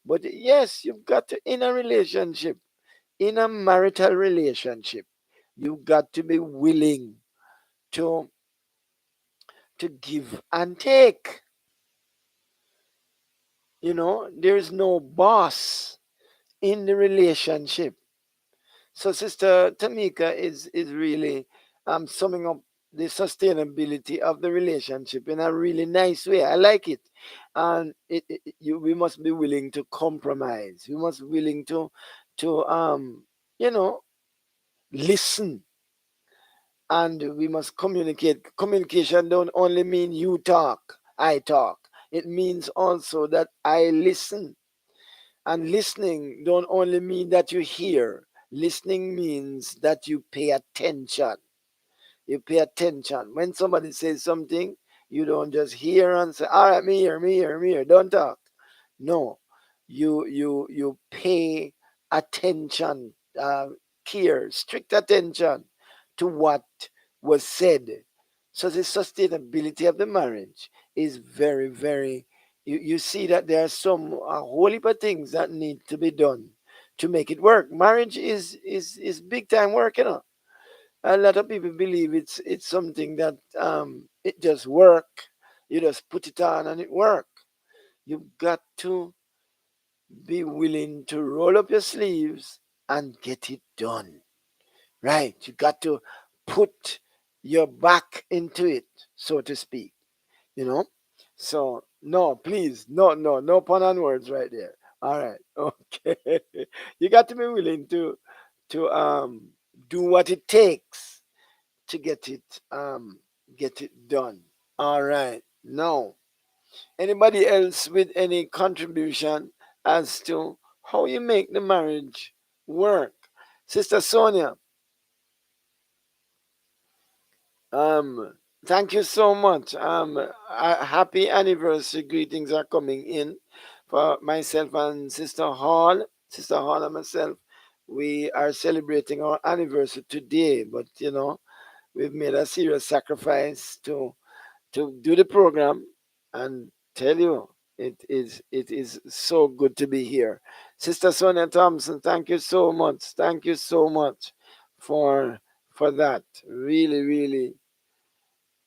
but yes, you've got to, in a relationship, in a marital relationship, you've got to be willing to give and take. You know, there's no boss in the relationship. So Sister Tamika is really summing up the sustainability of the relationship in a really nice way. I like it, and we must be willing to compromise. We must be willing to you know listen and we must communicate. Communication don't only mean you talk, I talk. It means also that I listen. And listening don't only mean that you hear. Listening means that you pay attention. You pay attention. When somebody says something, you don't just hear and say, all right, me here, me here, me here. Don't talk. No. You pay attention, care, strict attention to what was said. So the sustainability of the marriage is very, very, you see that there are some a whole heap of things that need to be done to make it work. Marriage is big time work, you know. A lot of people believe it's something that it just work. You just put it on and it work. You've got to be willing to roll up your sleeves and get it done. Right? You got to put your back into it, so to speak. You know? So no, please, no pun on words right there. All right, okay. You got to be willing to do what it takes to get it done. All right. Now, anybody else with any contribution as to how you make the marriage work? Sister Sonia, um, thank you so much. Happy anniversary greetings are coming in for myself and Sister Hall. Sister Hall and myself, we are celebrating our anniversary today, but you know, we've made a serious sacrifice to do the program and tell you it is so good to be here. Sister Sonia Thompson, thank you so much. Thank you so much for for that. Really, really.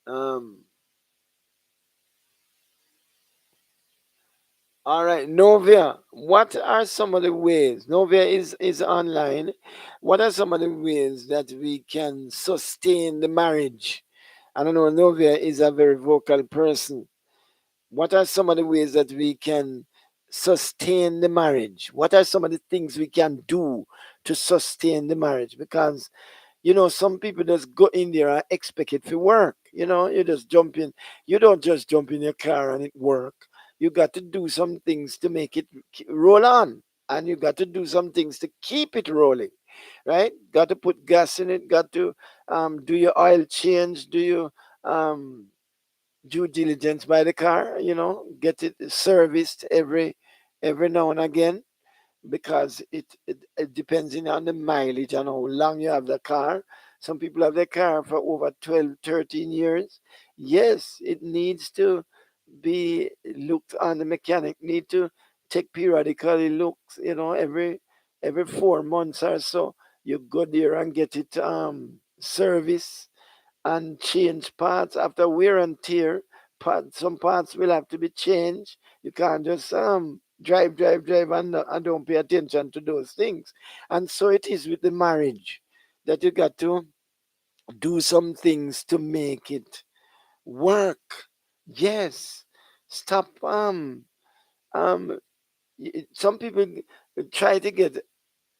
Um all right, Novia, what are some of the ways? Novia is online. What are some of the ways that we can sustain the marriage? I don't know, Novia is a very vocal person. What are some of the ways that we can sustain the marriage? What are some of the things we can do to sustain the marriage? Because you know, some people just go in there and expect it to work. You know, you just jump in. You don't just jump in your car and it work. You got to do some things to make it roll on, and you got to do some things to keep it rolling. Right? Got to put gas in it. Got to do your oil change. Do your due diligence by the car. You know, get it serviced every now and again because it depends on the mileage and how long you have the car. Some people have their car for over 12, 13 years. Yes, it needs to be looked on. The mechanic need to take periodically looks, you know, every 4 months or so. You go there and get it service and change parts after wear and tear. Some parts will have to be changed. You can't just drive and don't pay attention to those things. And so it is with the marriage that you got to do some things to make it work. Yes. Stop um some people try to get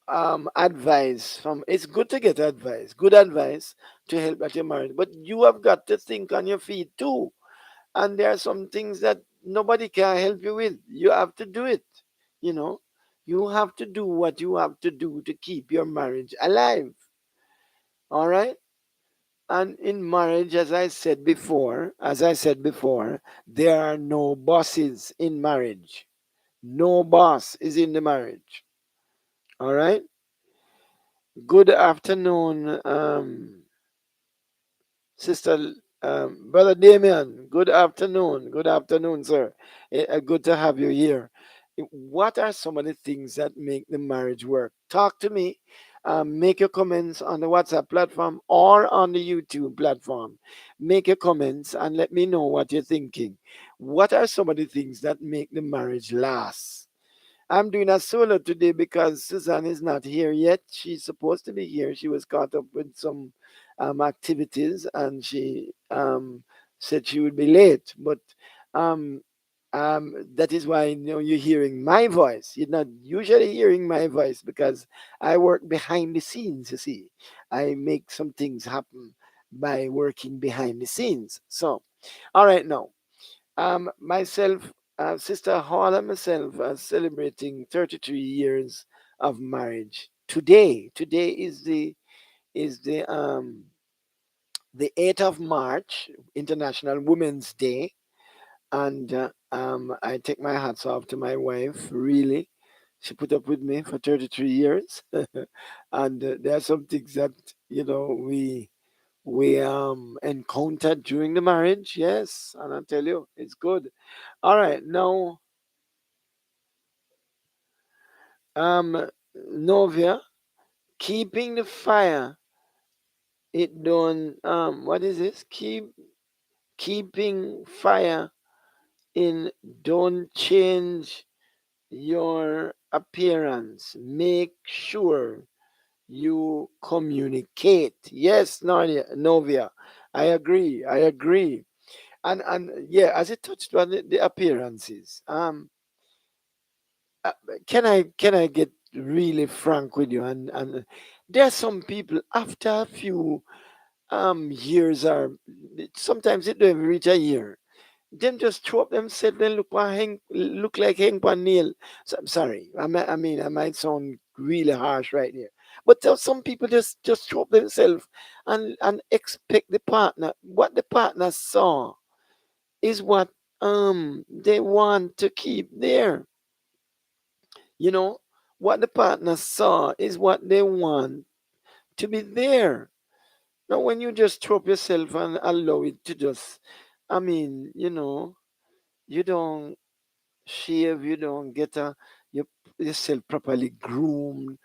advice from. It's good to get advice, good advice to help at your marriage, but you have got to think on your feet too. And there are some things that nobody can help you with. You have to do it. You know, you have to do what you have to do to keep your marriage alive. All right. And in marriage, as I said before, there are no bosses in marriage. No boss is in the marriage. All right. Good afternoon, Sister, Brother Damien. Good afternoon. Good afternoon, sir. Good to have you here. What are some of the things that make the marriage work? Talk to me. Make your comments on the WhatsApp platform or on the YouTube platform. Make your comments and let me know what you're thinking. What are some of the things that make the marriage last? I'm doing a solo today because Suzanne is not here yet. She's supposed to be here. She was caught up with some activities and she said she would be late. But um, that is why you're hearing my voice. You're not usually hearing my voice because I work behind the scenes, you see. I make some things happen by working behind the scenes. So, all right, now, myself, Sister Hall and myself are celebrating 33 years of marriage today. Today is the 8th of March, International Women's Day, and I take my hats off to my wife. Really, she put up with me for 33 years, and there are some things that we encountered during the marriage. Yes, and I tell you, it's good. All right, now, Novia, keeping the fire. It don't. What is this? Keeping fire in. Don't change your appearance. Make sure you communicate. Yes, Novia, I agree. I agree. And yeah, as it touched on the appearances. Uh, can I get really frank with you? And there are some people after a few years, or sometimes it don't even reach a year, them just throw up themselves and look like Hank Pan Neil. So, I'm sorry. I might sound really harsh right here. But some people just throw up themselves and expect the partner. What the partner saw is what they want to keep there. You know, what the partner saw is what they want to be there. Now, when you just throw up yourself and allow it to just, I mean, you don't shave, you don't get your, yourself properly groomed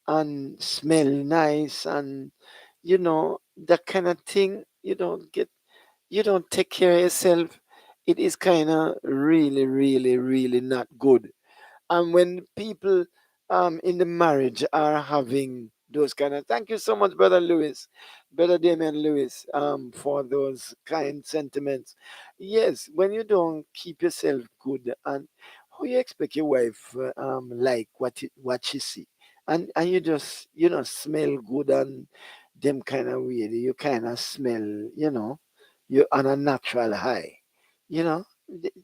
and smell nice, and that kind of thing. You don't take care of yourself. It is kind of really, really, really not good. And when people in the marriage are having those kind of, thank you so much, brother Lewis, brother Damian Lewis, for those kind sentiments. Yes, when you don't keep yourself good, and how you expect your wife like what she see, and you just smell good, and them kind of weird, you kind of smell, you're on a natural high, you know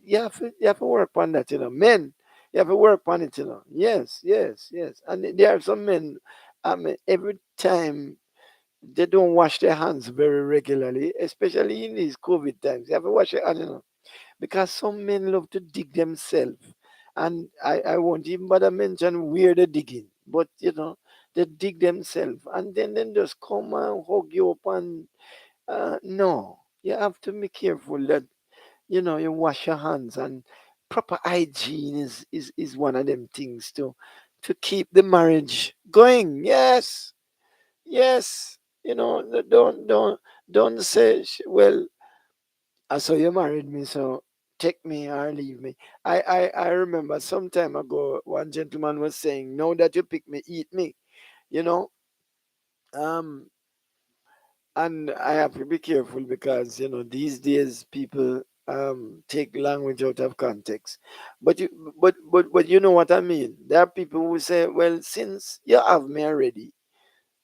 you have to work on that, men. You have to work on it, Yes, yes, yes. And there are some men, every time they don't wash their hands very regularly, especially in these COVID times. You have to wash your hands, because some men love to dig themselves. And I won't even bother mention where they're digging, but, they dig themselves and then just come and hug you up. And no, you have to be careful that you wash your hands, and proper hygiene is one of them things to keep the marriage going. Yes, yes. Don't say, well, I saw you married me, so take me or leave me. I remember some time ago one gentleman was saying, now that you pick me, eat me. You know, um, and I have to be careful, because these days people take language out of context. But you know what I mean. There are people who say, well, since you have me already,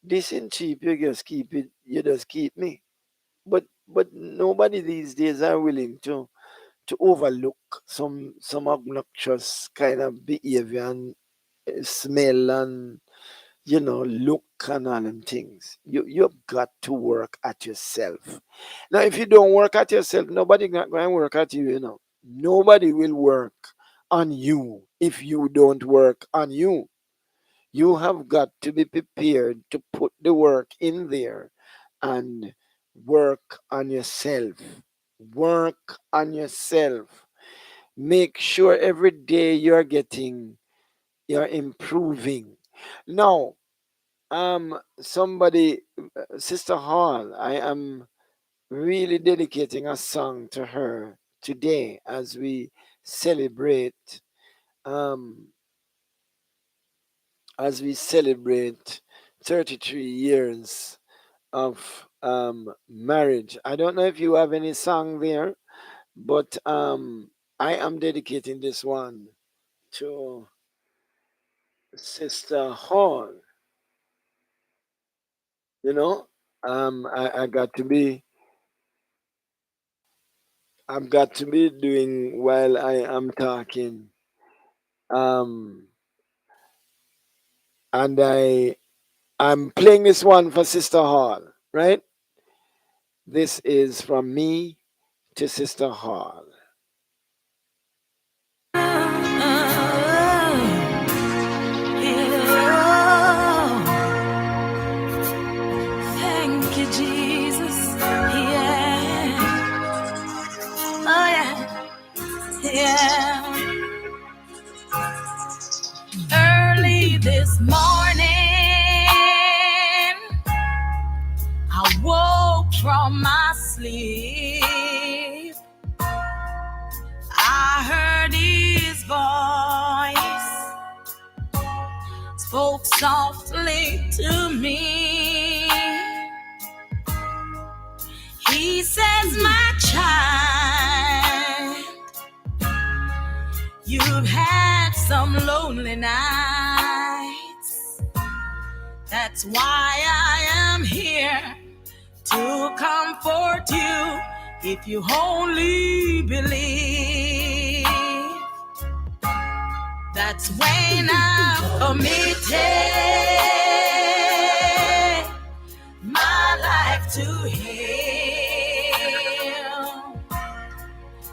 this ain't cheap. You just keep it. You just keep me. But nobody these days are willing to overlook some obnoxious kind of behavior and smell and look and all them things. You've got to work at yourself. Now, if you don't work at yourself, nobody not going to work at you. Nobody will work on you if you don't work on you. You have got to be prepared to put the work in there and work on yourself. Work on yourself. Make sure every day you're improving. Now, somebody, Sister Hall, I am really dedicating a song to her today as we celebrate, um, as we celebrate 33 years of marriage. I don't know if you have any song there, but I am dedicating this one to Sister Hall, you know. I got to be. I've got to be doing while I am talking. Um, and I'm playing this one for Sister Hall, right? This is from me to Sister Hall. Thank you, Jesus. Yeah. Oh, yeah. Yeah. Early this morning, I woke from my sleep. I heard his voice spoke softly to me. He says, my child, you've had some lonely nights. That's why I am here to comfort you. If you only believe, that's when I'm committed my life to Him.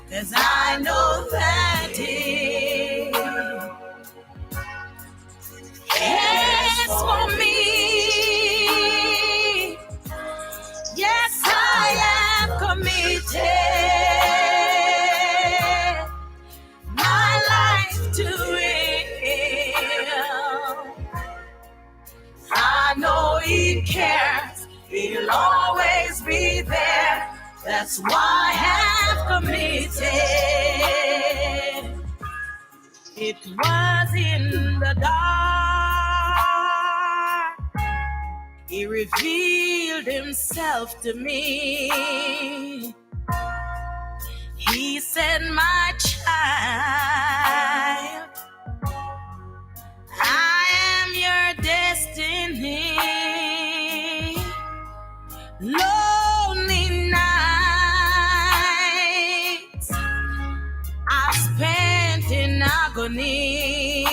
'Cause I know that He cares for me. Yes, I am committed my life to Him. I know He cares, He'll always be there. That's why I have committed. It was in the dark He revealed Himself to me. He said, my child, I am your destiny. Lonely nights I spent in agony.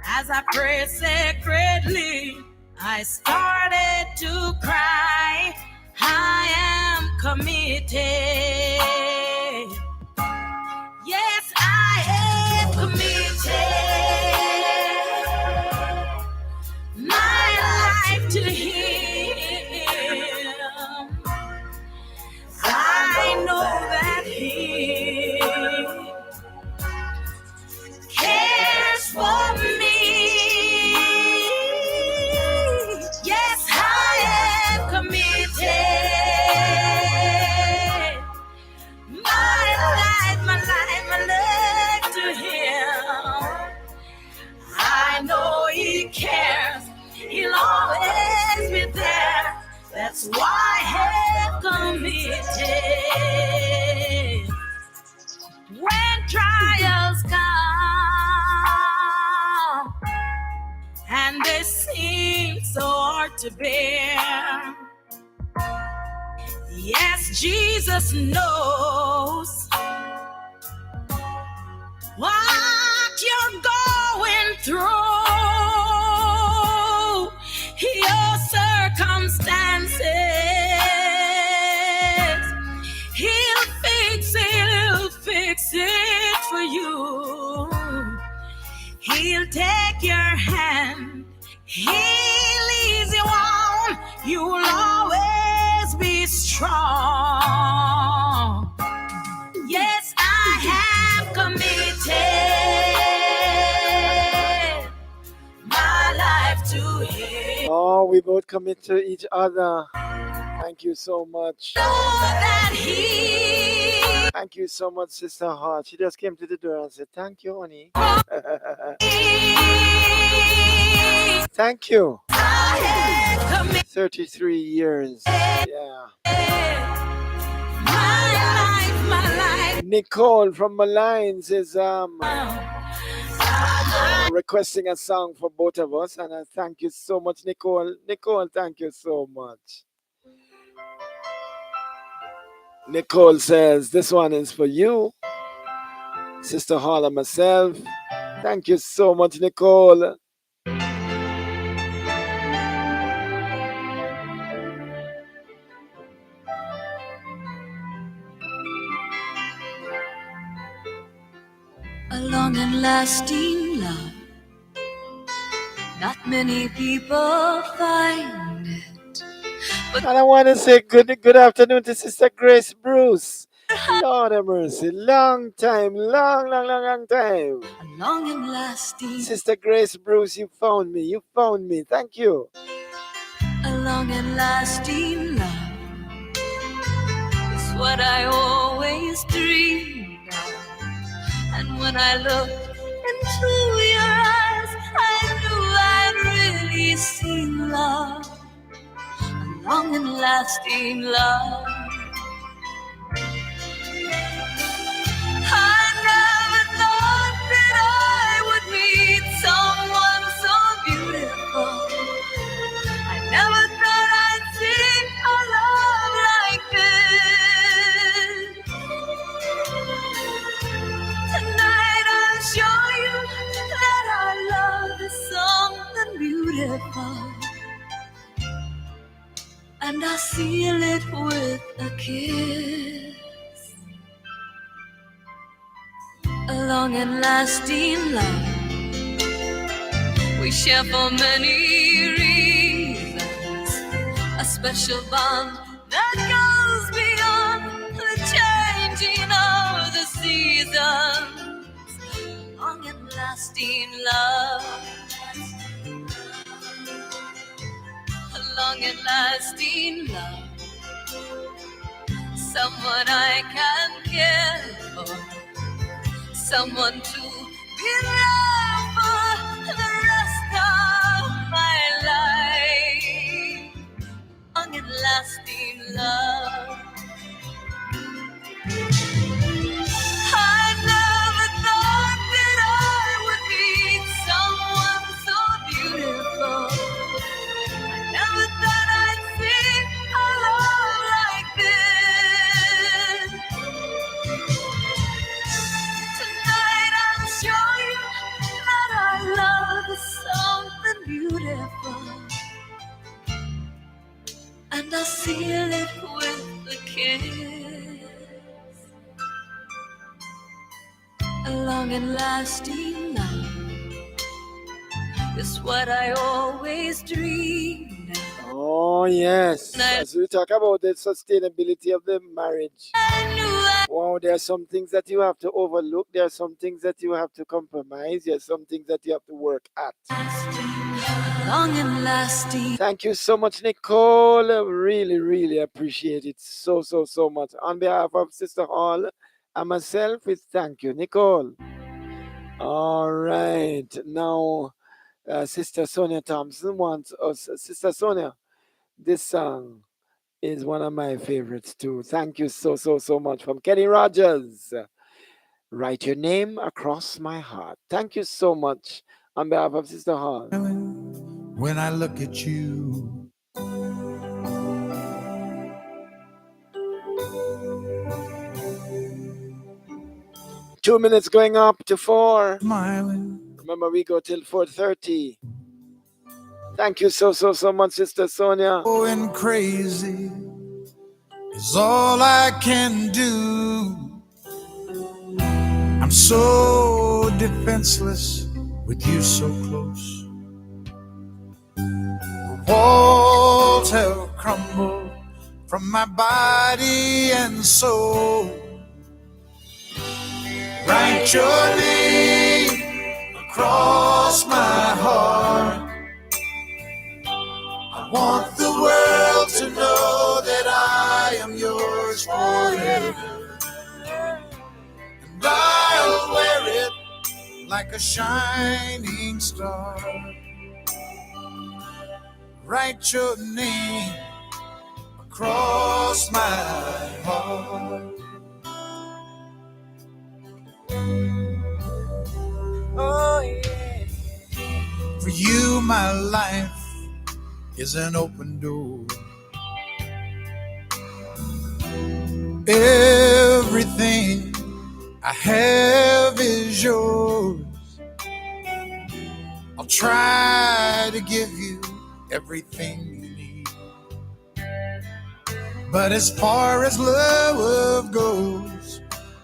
As I prayed sacredly, I started to cry. I am committed. Yes, I am committed. My life to Him. I know that He cares for me. Yes, I am committed. My life, my life to Him. I know He cares. He'll always be there. That's why I'm committed. When trials come and they seem so hard to bear, yes, Jesus knows what you're going through. Your circumstances, He'll fix it for you. He'll take your hand, He'll ease you on. You'll always be strong. Yes, I have committed my life to Him. Oh, we both commit to each other. Thank you so much. Thank you so much, Sister Hart. She just came to the door and said, thank you, honey. Thank you. 33 years. Yeah. My life. Nicole from Malines is requesting a song for both of us, and I thank you so much, Nicole. Nicole, thank you so much. Nicole says, this one is for you, Sister Hall and myself. Thank you so much, Nicole. A long and lasting love, not many people find it. And I want to say good afternoon to Sister Grace Bruce. Lord have mercy, long time, long time. A long and lasting, Sister Grace Bruce, you found me. Thank you. a long and lasting love is what I always dreamed of. And when I looked into your eyes, I knew I'd really seen love, a long and lasting love. I never thought that I would meet someone so beautiful. I never thought I'd see a love like this. Tonight I'll show you that our love is something beautiful, and I seal it with a kiss. A long and lasting love we share for many reasons, a special bond that goes beyond the changing of the seasons. Long and lasting love, a long and lasting love, someone I can care for, someone to be loved for the rest of my life. Long and lasting love. I never thought that I would meet someone so beautiful. I never thought I'd see a love like this. Tonight I'll show you that our love is something beautiful, and I'll seal it with a kiss. A long and lasting love is what I always dreamed of. Oh, yes. As we talk about the sustainability of the marriage. Wow, there are some things that you have to overlook. There are some things that you have to compromise. There are some things that you have to work at. Long and lasting. Thank you so much, Nicole. I really appreciate it so much. On behalf of Sister Hall and myself, we thank you, Nicole. All right. Now, Sister Sonia Thompson wants us. Sister Sonia, this song is one of my favorites too. Thank you so much. From Kenny Rogers. Write your name across my heart. Thank you so much on behalf of Sister Hall. When I look at you, 2 minutes going up to 4. smiling. Remember, we go till 4:30. Thank you so much, Sister Sonia. Going crazy is all I can do. I'm so defenseless with you so close. The walls have crumbled from my body and soul. Write your name across my heart. I want the world to know that I am yours forever. And I'll wear it like a shining star. Write your name across my heart. For you, my life is an open door. Everything I have is yours. I'll try to give you everything you need. But as far as love goes,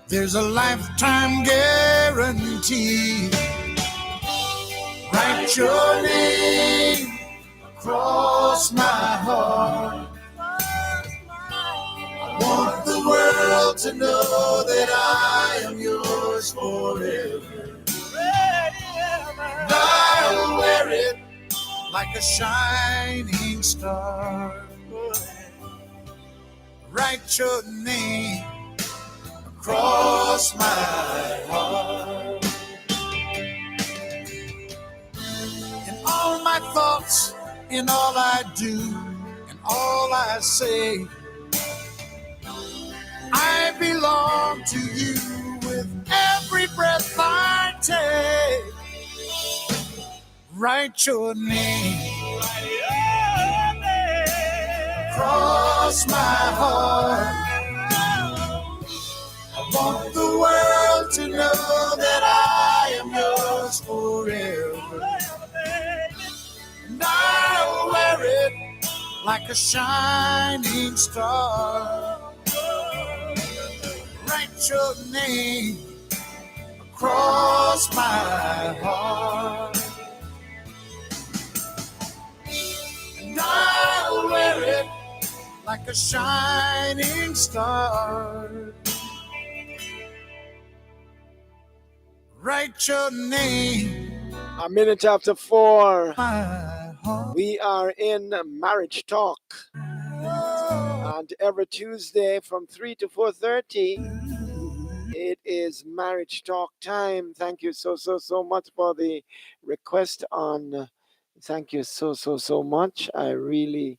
there's a lifetime guarantee. Write your name across my heart. I want the world to know that I am yours forever. And I'll wear it like a shining star. Write your name across my heart. In all my thoughts, in all I do, in all I say, I belong to you with every breath I take. Write your name across my heart. I want the world to know that I am yours forever. And I'll wear it like a shining star. Write your name across my heart. And I'll wear it like a shining star. Write your name. A minute after 4. My heart. We are in Marriage Talk. And every Tuesday from 3 to 4:30, it is Marriage Talk time. Thank you so much for the request on. Thank you so much. I really,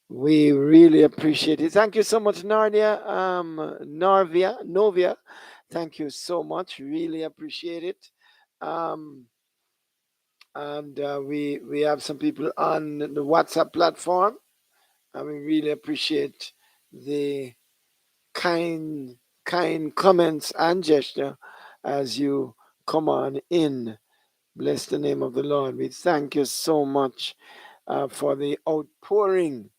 we really appreciate it. Thank you so much, Nardia, Novia. Thank you so much. Really appreciate it. Um, and we have some people on the WhatsApp platform, and we really appreciate the kind comments and gesture as you come on in. Bless the name of the Lord. We thank you so much for the outpouring.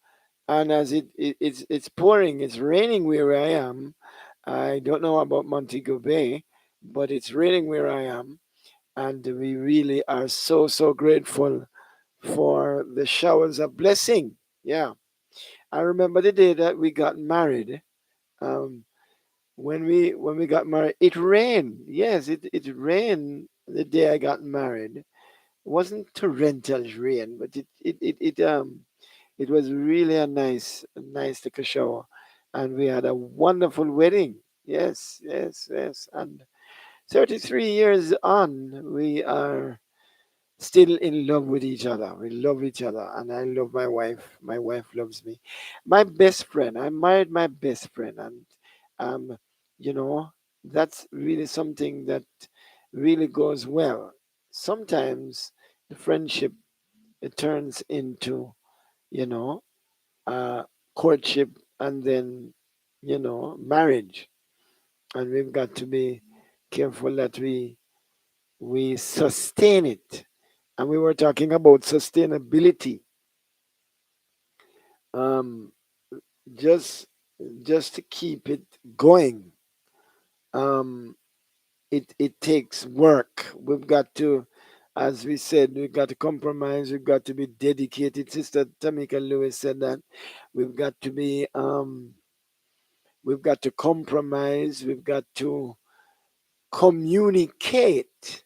And as it's pouring, it's raining where I am. I don't know about Montego Bay, but it's raining where I am. And we really are so grateful for the showers of blessing. Yeah. I remember the day that we got married. Um, when we got married, it rained. Yes, it rained the day I got married. It wasn't torrential rain, but it was really a nice like a shower, and we had a wonderful wedding. Yes. And 33 years on, we are still in love with each other. We love each other, and I love my wife. My wife loves me. My best friend. I married my best friend, and um, you know, that's really something that really goes well. Sometimes the friendship, it turns into, you know, uh, courtship, and then, marriage, and we've got to be careful that we sustain it. And we were talking about sustainability. Um, just just to keep it going. Um, it takes work. We've got to, as we said, we've got to compromise. We've got to be dedicated. Sister Tamika Lewis said that we've got to compromise. We've got to communicate.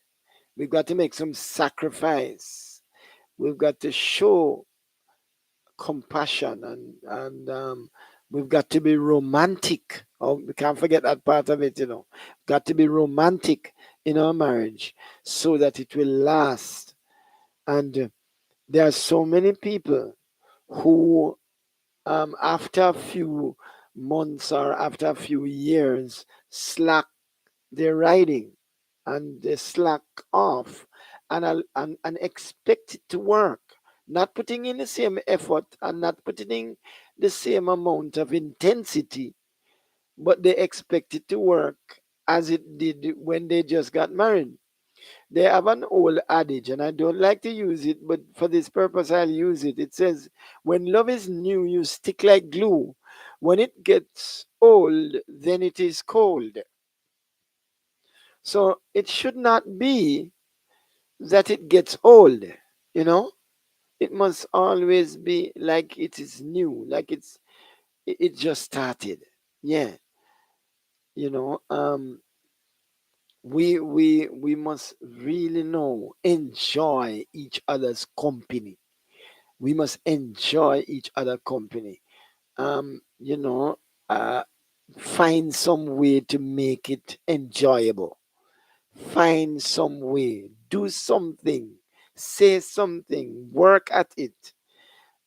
We've got to make some sacrifice. We've got to show compassion, and we've got to be romantic. Oh, we can't forget that part of it. Got to be romantic in our marriage so that it will last. And there are so many people who, after a few months or after a few years, slack their riding. and they slack off and expect it to work, not putting in the same effort and not putting in the same amount of intensity, but they expect it to work as it did when they just got married. They have an old adage, and I don't like to use it, but for this purpose, I'll use it. It says, when love is new, you stick like glue. When it gets old, then it is cold. So it should not be that it gets old, you know? It must always be like it is new, like it just started. Yeah, you know, we must really know, enjoy each other's company. We must enjoy each other company. You know, uh, find some way to make it enjoyable. Find some way. Do something. Say something. Work at it.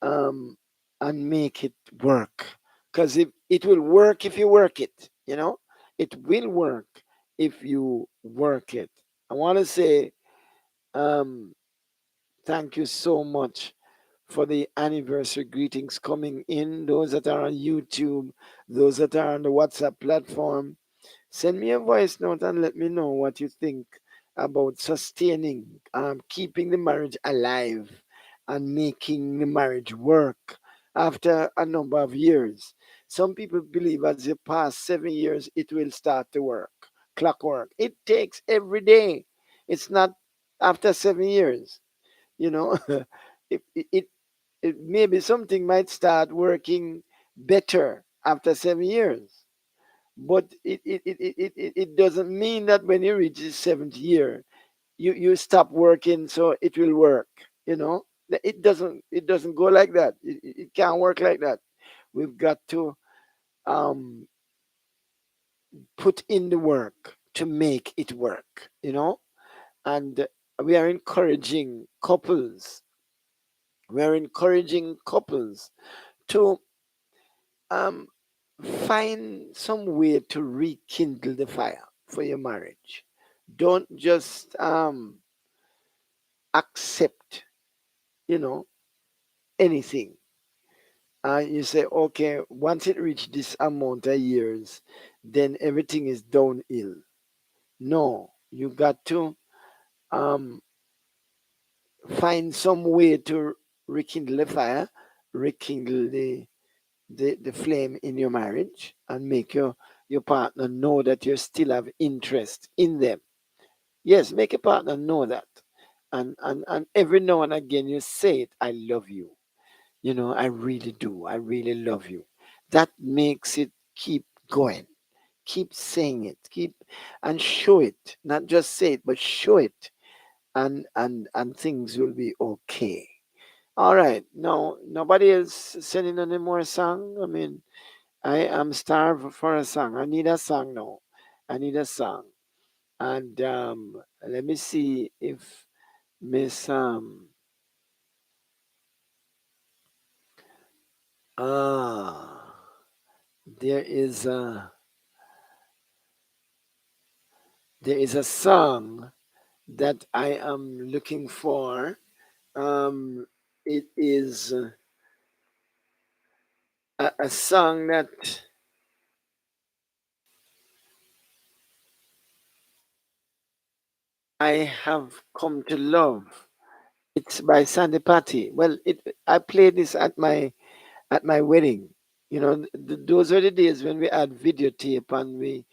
Um, and make it work. Because it will work if you work it. You know, it will work if you work it. I want to say um, thank you so much for the anniversary greetings coming in. Those that are on YouTube, those that are on the WhatsApp platform, send me a voice note and let me know what you think about sustaining, keeping the marriage alive, and making the marriage work after a number of years. Some people believe as you pass 7 years, it will start to work. Clockwork. It takes every day. It's not after 7 years. You know, it, it, it maybe something might start working better after 7 years, but it doesn't mean that when you reach the seventh year, you stop working so it will work. You know, it doesn't go like that. It can't work like that. We've got to um, put in the work to make it work. You know, and we are encouraging couples. We are encouraging couples to um, find some way to rekindle the fire for your marriage. Don't just accept, you know, anything. You say, okay, once it reaches this amount of years, then everything is downhill. No, you got to um, find some way to rekindle the fire, rekindle the flame in your marriage, and make your partner know that you still have interest in them. Yes, make a partner know that. And every now and again you say it, I love you. You know, I really do. I really love you. That makes it keep going. Keep saying it. Keep and show it. Not just say it, but show it. And things will be okay. All right. No, nobody else sending any more song. I mean, I am starved for a song. I need a song now. I need a song. And let me see if Miss ah there is a song that I am looking for. It is a song that I have come to love. It's by Sandy Patty. Well, I played this at my wedding. You know, those were the days when we had videotape and we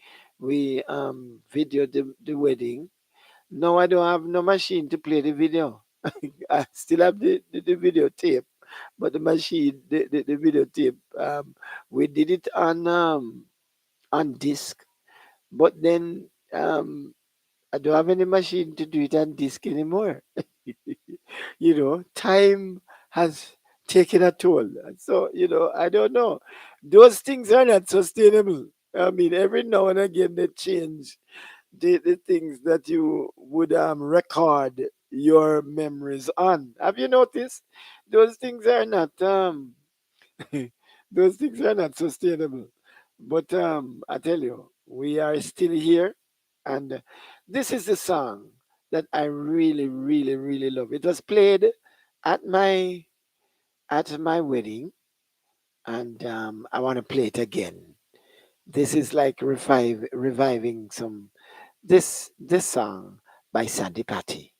videoed the wedding. No, I don't have no machine to play the video. I still have the videotape, but the machine, the videotape, we did it on disc. But then I don't have any machine to do it on disc anymore. You know, time has taken a toll. So, you know, I don't know. Those things are not sustainable. I mean, every now and again they change the things that you would record your memories on. Have you noticed? Those things are not those things are not sustainable. But I tell you, we are still here And this is the song that I really, really, really love. It was played at my wedding, and I want to play it again. This is like reviving some this song by Sandy Patty.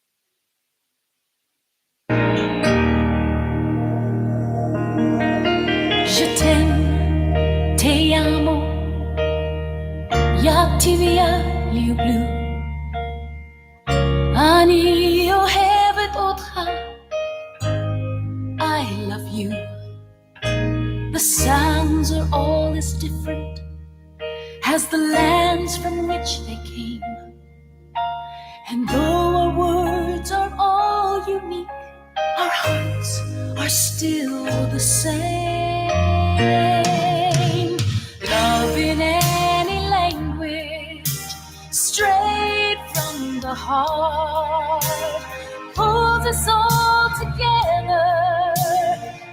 Je t'aime, te amo, jag tivia liu blue. Ani o hevet otra, I love you. The sounds are all as different as the lands from which they came. And though our words are all unique, our hearts are still the same. Love in any language, straight from the heart, pulls us all together,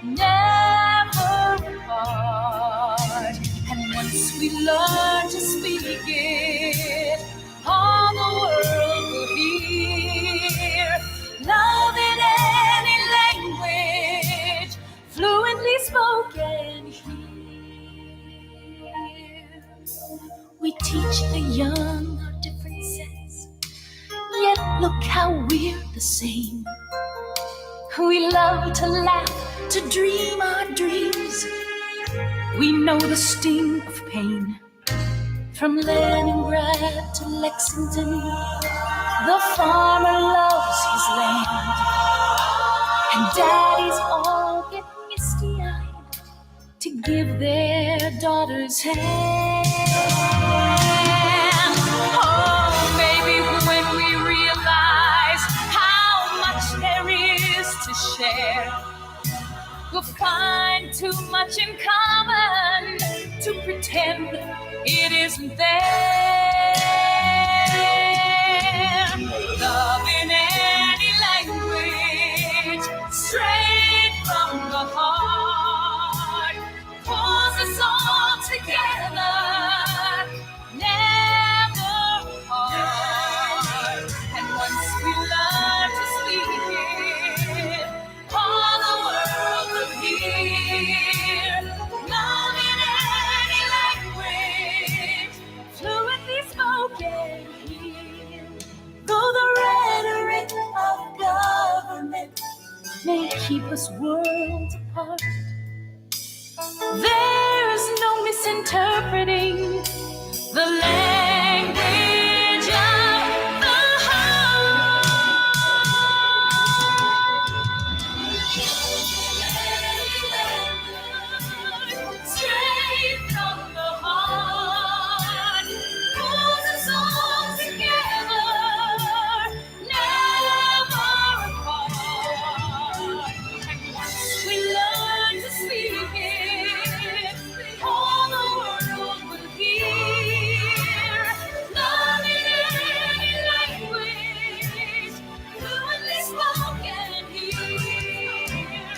never apart. And once we learn to speak it, all the world will hear. Love in any language, fluently spoken here. We teach the young our different sets, yet look how we're the same. We love to laugh, to dream our dreams. We know the sting of pain. From Leningrad to Lexington, the farmer loves his land. And daddies all get misty-eyed to give their daughters hand. Oh, maybe when we realize how much there is to share, we'll find too much in common to pretend it isn't there. Love in any language, straight from the heart, pulls us all together, never apart. And once we learn to speak it, all the world will hear. Love in any language, fluently spoken here. Though the rhetoric of government may keep us worlds apart, there's no misinterpreting the language of the heart. Straight from the heart, pulls us all together, never apart. And once we learn to speak it, all the world will hear. Love in any language, fluently spoken here.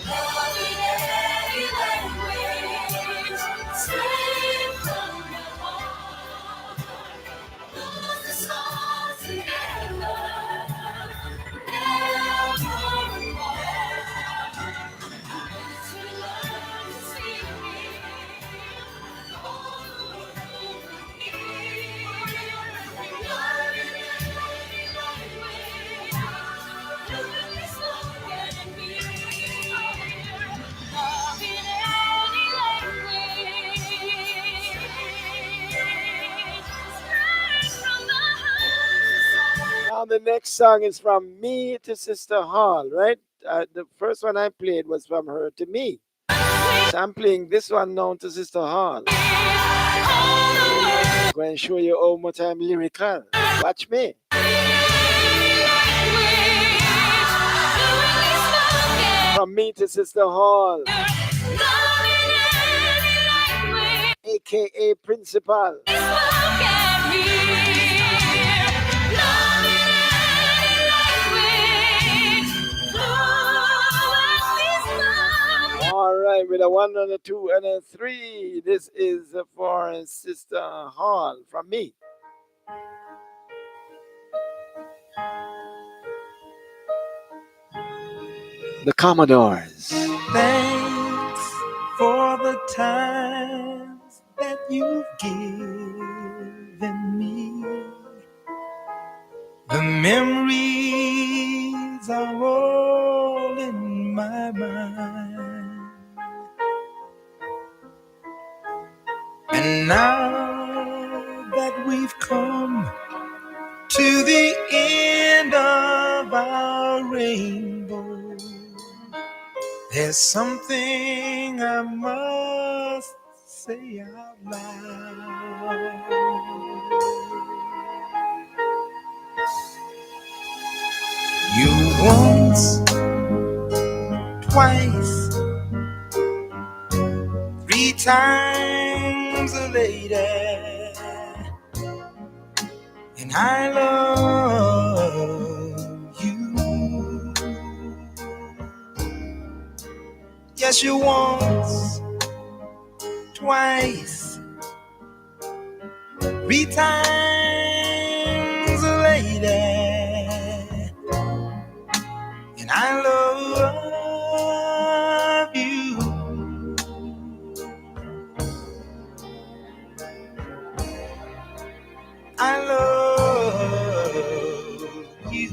Love in any language, straight from the heart, pulls us all together, never apart. Once we learn to speak it, all the world will hear. Love in any language, fluently spoken here. Love in any language, straight from the heart. Now the next song is from me to Sister Hall, right? The first one I played was from her to me. So I'm playing this one now to Sister Hall. I'm going to show you how much I'm lyrical. Watch me. From me to Sister Hall, aka Principal. All right, with a 1 and a 2 and a 3. This is for Sister Hall from me. The Commodores. Thanks for the times that you've given me. The memories are all in my mind. And now that we've come to the end of our rainbow, there's something I must say out loud. You once, twice, three times a lady, and I love you. Yes, you once, twice, three times a lady, and I love you. I love you.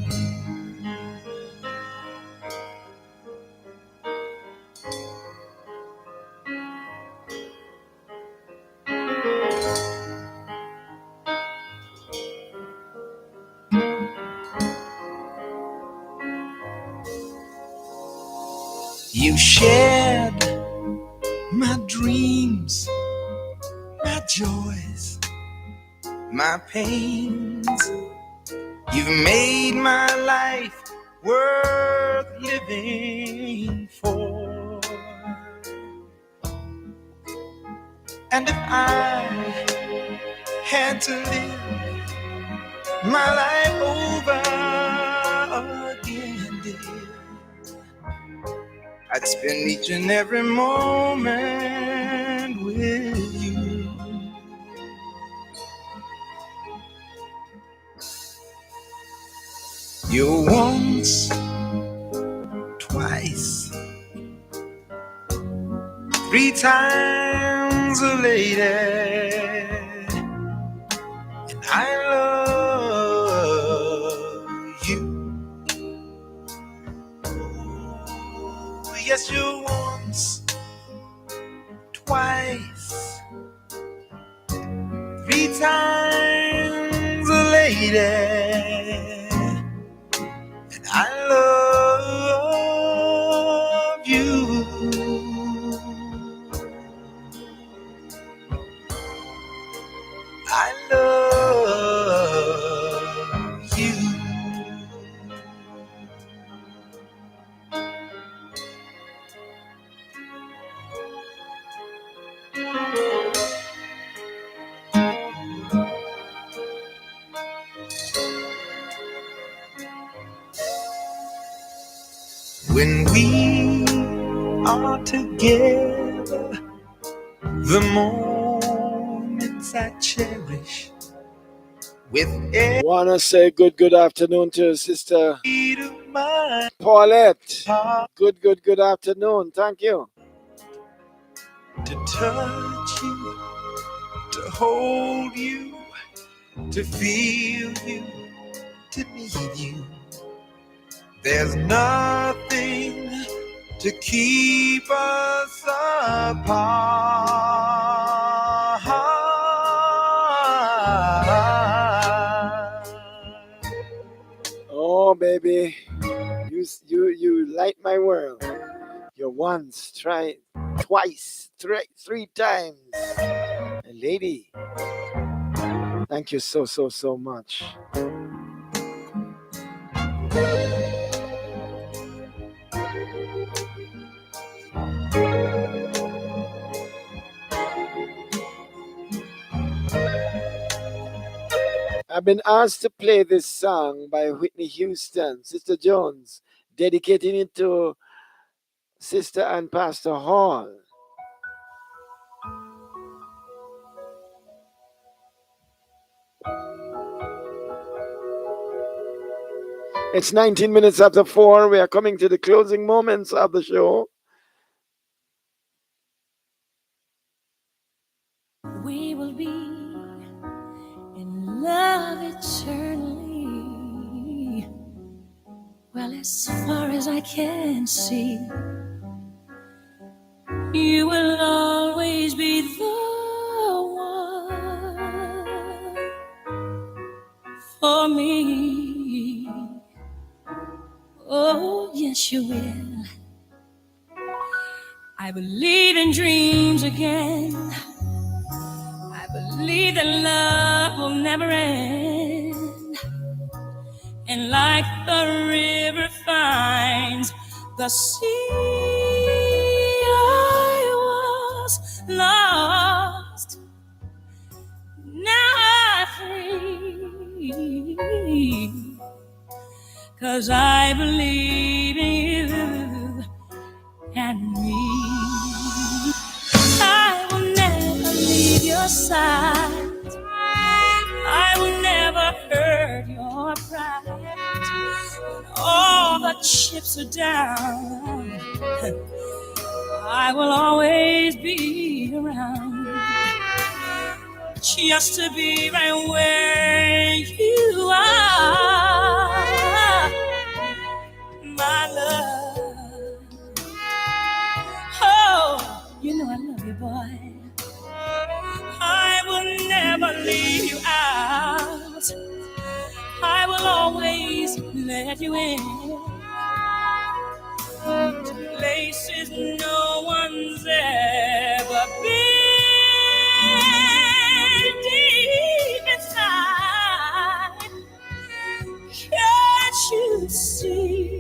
You shared my dreams, my joys, my pains. You've made my life worth living for. And if I had to live my life over again, dear, I'd spend each and every moment with you. You once, twice, three times a lady, and I love you. Yes, you once, twice, three times a lady, and I love you. I love you. When we are together, the moments I cherish with every Wanna say good afternoon to Sister beat of my Paulette. heart. Good afternoon. Thank you. To touch you, to hold you, to feel you, to need you. There's nothing to keep us apart. Oh, baby, you light my world. You once, twice, three times, a lady. Thank you so much. I've been asked to play this song by Whitney Houston, Sister Jones, dedicating it to Sister and Pastor Hall. It's 19 minutes after 4. We are coming to the closing moments of the show. We will be in love eternally. Well, as far as I can see, you will always be the one for me. Oh, yes, you will. I believe in dreams again. I believe that love will never end. And like the river finds the sea, I was lost. Now I'm free, 'cause I believe in you and me. I will never leave your side. I will never hurt your pride. When all the chips are down, I will always be around, just to be right where you are, my love. Oh, you know I love you, boy. I will never leave you out. I will always let you in to places no one's ever been. Deep inside, can't you see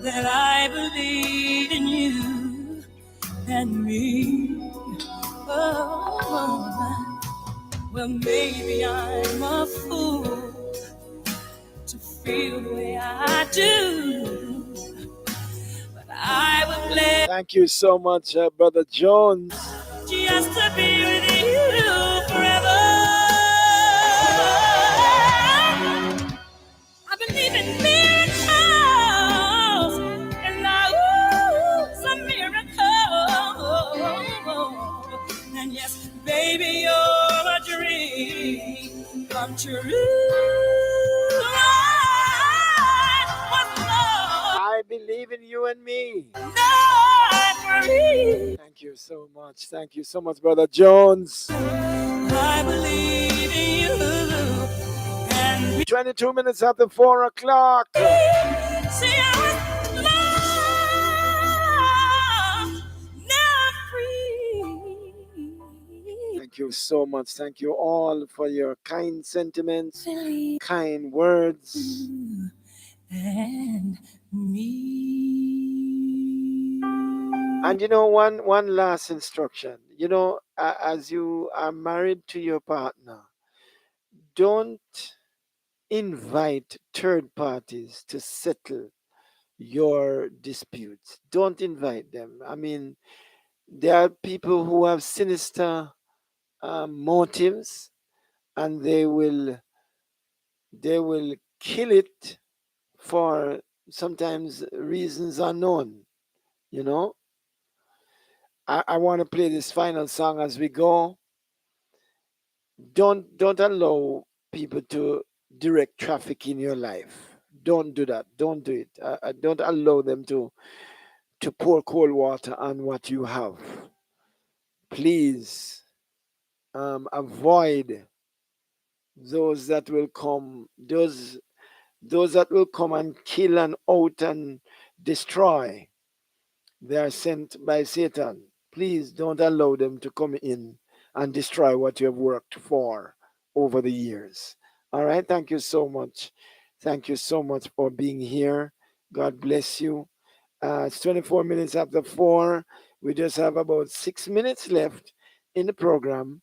that I believe in you and me? Oh, well, maybe I'm a fool to feel the way I do, but I would play Thank you so much, Brother Jones. just to be with you forever. I believe in miracles, and I some miracles. And yes, baby, you're a dream come true. I believe in you and me. Thank you so much. Thank you so much, Brother Jones. I believe in you. And 22 minutes after 4 o'clock. see, I was lost. Now I'm free. Thank you so much. Thank you all for your kind sentiments, kind words. And me. And you know, one last instruction. You know, as you are married to your partner, don't invite third parties to settle your disputes. Don't invite them. I mean, there are people who have sinister motives, and they will kill it for sometimes reasons unknown. You know, I want to play this final song as we go. Don't allow people to direct traffic in your life. Don't do that. Don't do it. Don't allow them to pour cold water on what you have. Please avoid those that will come. Those that will come and kill and out and destroy. They are sent by Satan. Please don't allow them to come in and destroy what you have worked for over the years. All right. Thank you so much. Thank you so much for being here. God bless you. It's 24 minutes after 4. We just have about 6 minutes left in the program.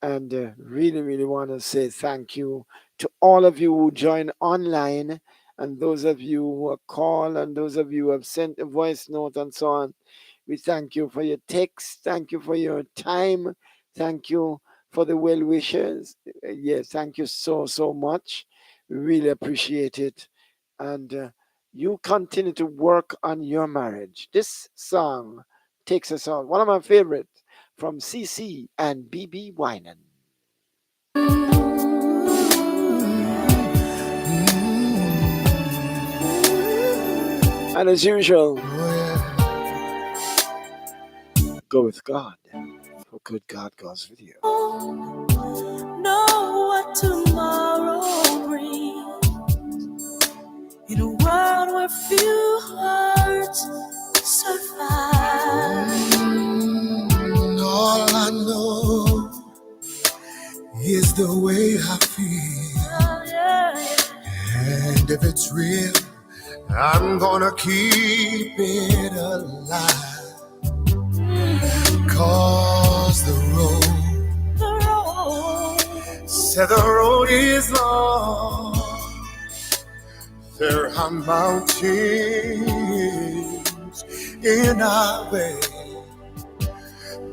And really, really want to say thank you to all of you who join online, and those of you who have called, and those of you who have sent a voice note and so on. We thank you for your text. Thank you for your time. Thank you for the well wishes. Yes, thank you so, so much. We really appreciate it. And you continue to work on your marriage. This song takes us out. One of my favorites from CC and BB Winan. And as usual, go with God. For good God goes with you. Know what tomorrow brings in a world where few hearts survive. All I know is the way I feel. And if it's real, I'm gonna keep it alive. 'Cause the road said the road is long. There are mountains in our way,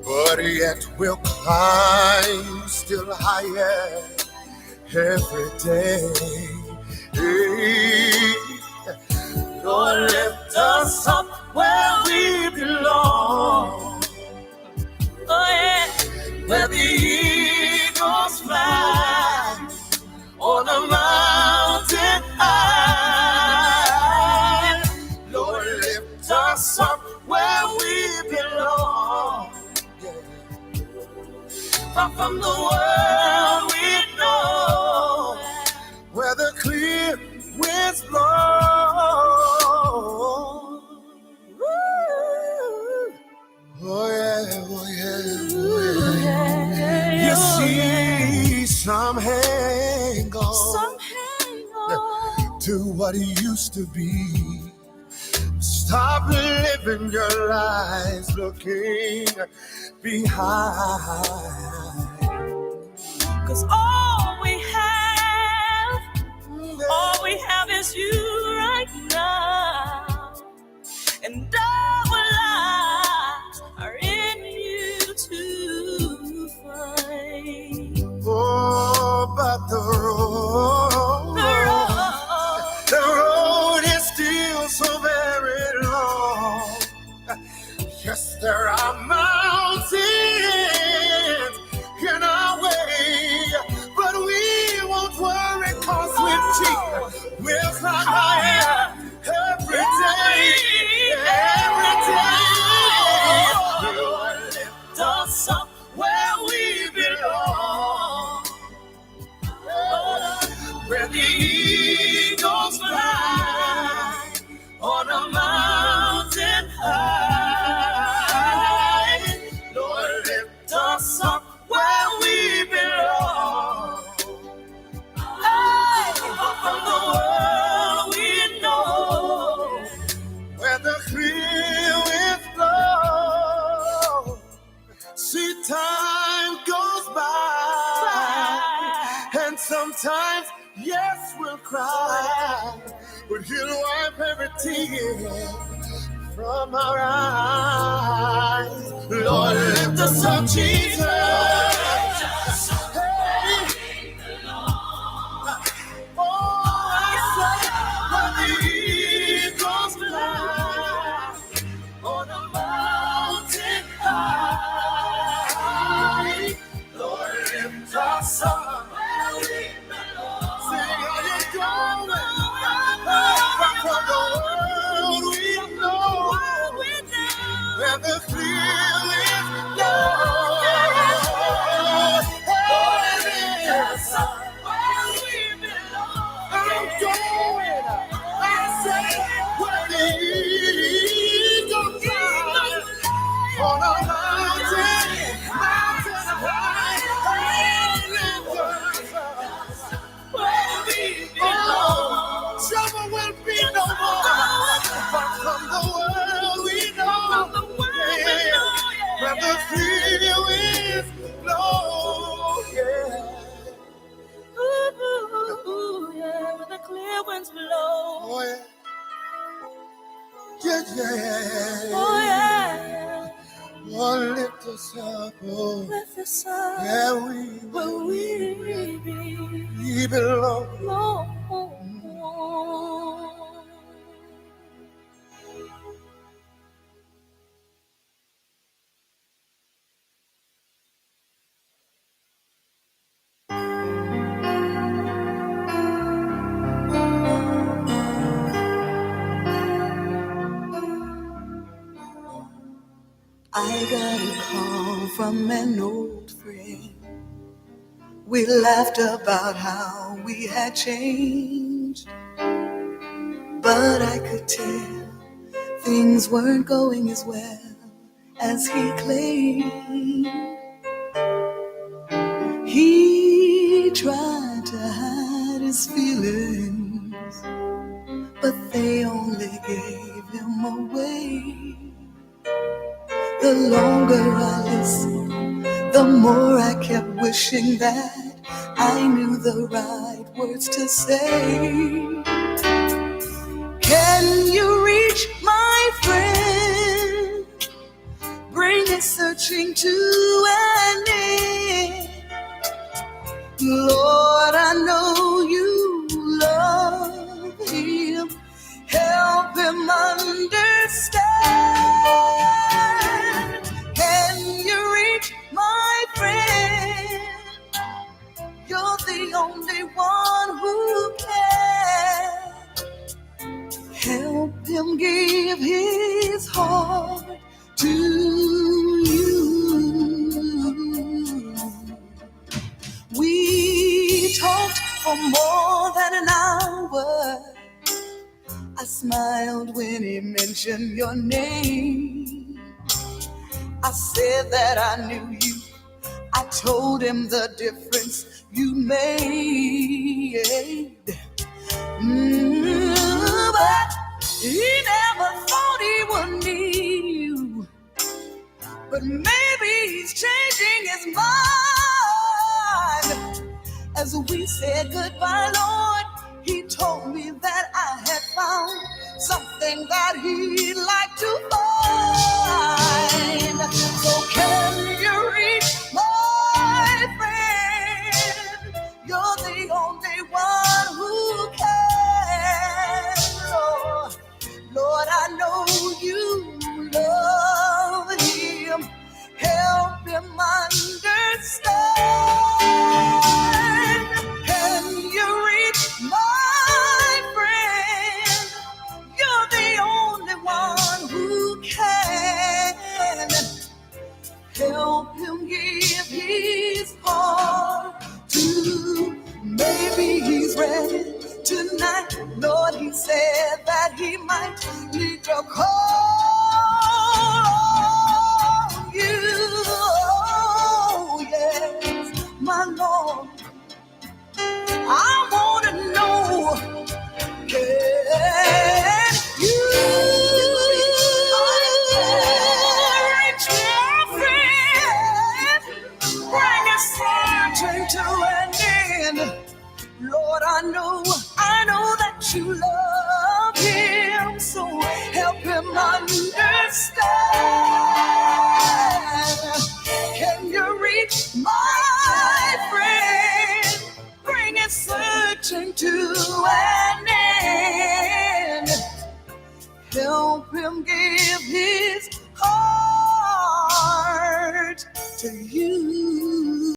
but yet we'll climb still higher every day. Hey, Lord, lift us up where we belong. Oh yeah, where the eagles fly on a mountain high. Lord, lift us up where we belong. Far from the world we know, where the clear winds blow. Oh yeah, oh yeah, oh yeah. You see, some hang on to what it used to be. Stop living your lives looking behind. 'Cause all we have is you right now. And our lives are in you to find. Oh, but the road is still so very long. Yes, there are mountains in our way, but we won't worry 'cause with Jesus we'll fly higher every day. Every day, Lord, lift us up where we belong. Where the eagles fly on a mountain high. Lord, lift us up where we belong. Hey, from the world we know, where the clear winds blow. See, time goes by, and sometimes, yes, we'll cry, but He'll wipe every tear from our eyes. Lord, lift us up, Jesus. Hey. Oh, I say, where the eagles fly on a mountain high. Lord, lift us up where we belong. Sing, are you going? Back from the world we know, where the clear winds blow. Lord, lift us up where we belong. I'm going. I say, where the eagles fly on a mountain high. Lift us up where we belong. Trouble will be no more. But from the world we know, where the clear winds blow. Yeah. Ooh, yeah, where the clear winds blow. Oh yeah. Yeah, yeah. Oh yeah. Oh, lift us up, oh. Lift us up Yeah, where we we belong. belong. I got a call from an old friend. We laughed about how we had changed, but I could tell things weren't going as well as he claimed. He tried to hide his feelings, but they only gave him away. The longer I listened, the more I kept wishing that I knew the right words to say. Can you reach my friend? Bring his searching to an end. Lord, I know you love him. Help him understand. Can you reach my friend? You're the only one who can. Help him give his heart to you. We talked for more than an hour. I smiled when he mentioned your name. I said that I knew you. I told him the difference you made. But he never thought he would need you. But maybe he's changing his mind. As we said goodbye, Lord, he told me that I had found something that he'd like to find. So can you reach my friend? You're the only one who can. Lord, I know you love him. Help him understand. Can you reach my friend? You're the only one who can. Help him give his heart to. Maybe he's ready tonight. Lord, he said that he might need your call on you. Oh, yes, my Lord. I want to know, can you reach your friend? Bring his searching to an end. Lord, I know that you love him, so help him understand. Can you reach my friend? Bring it searching to an end. Help him give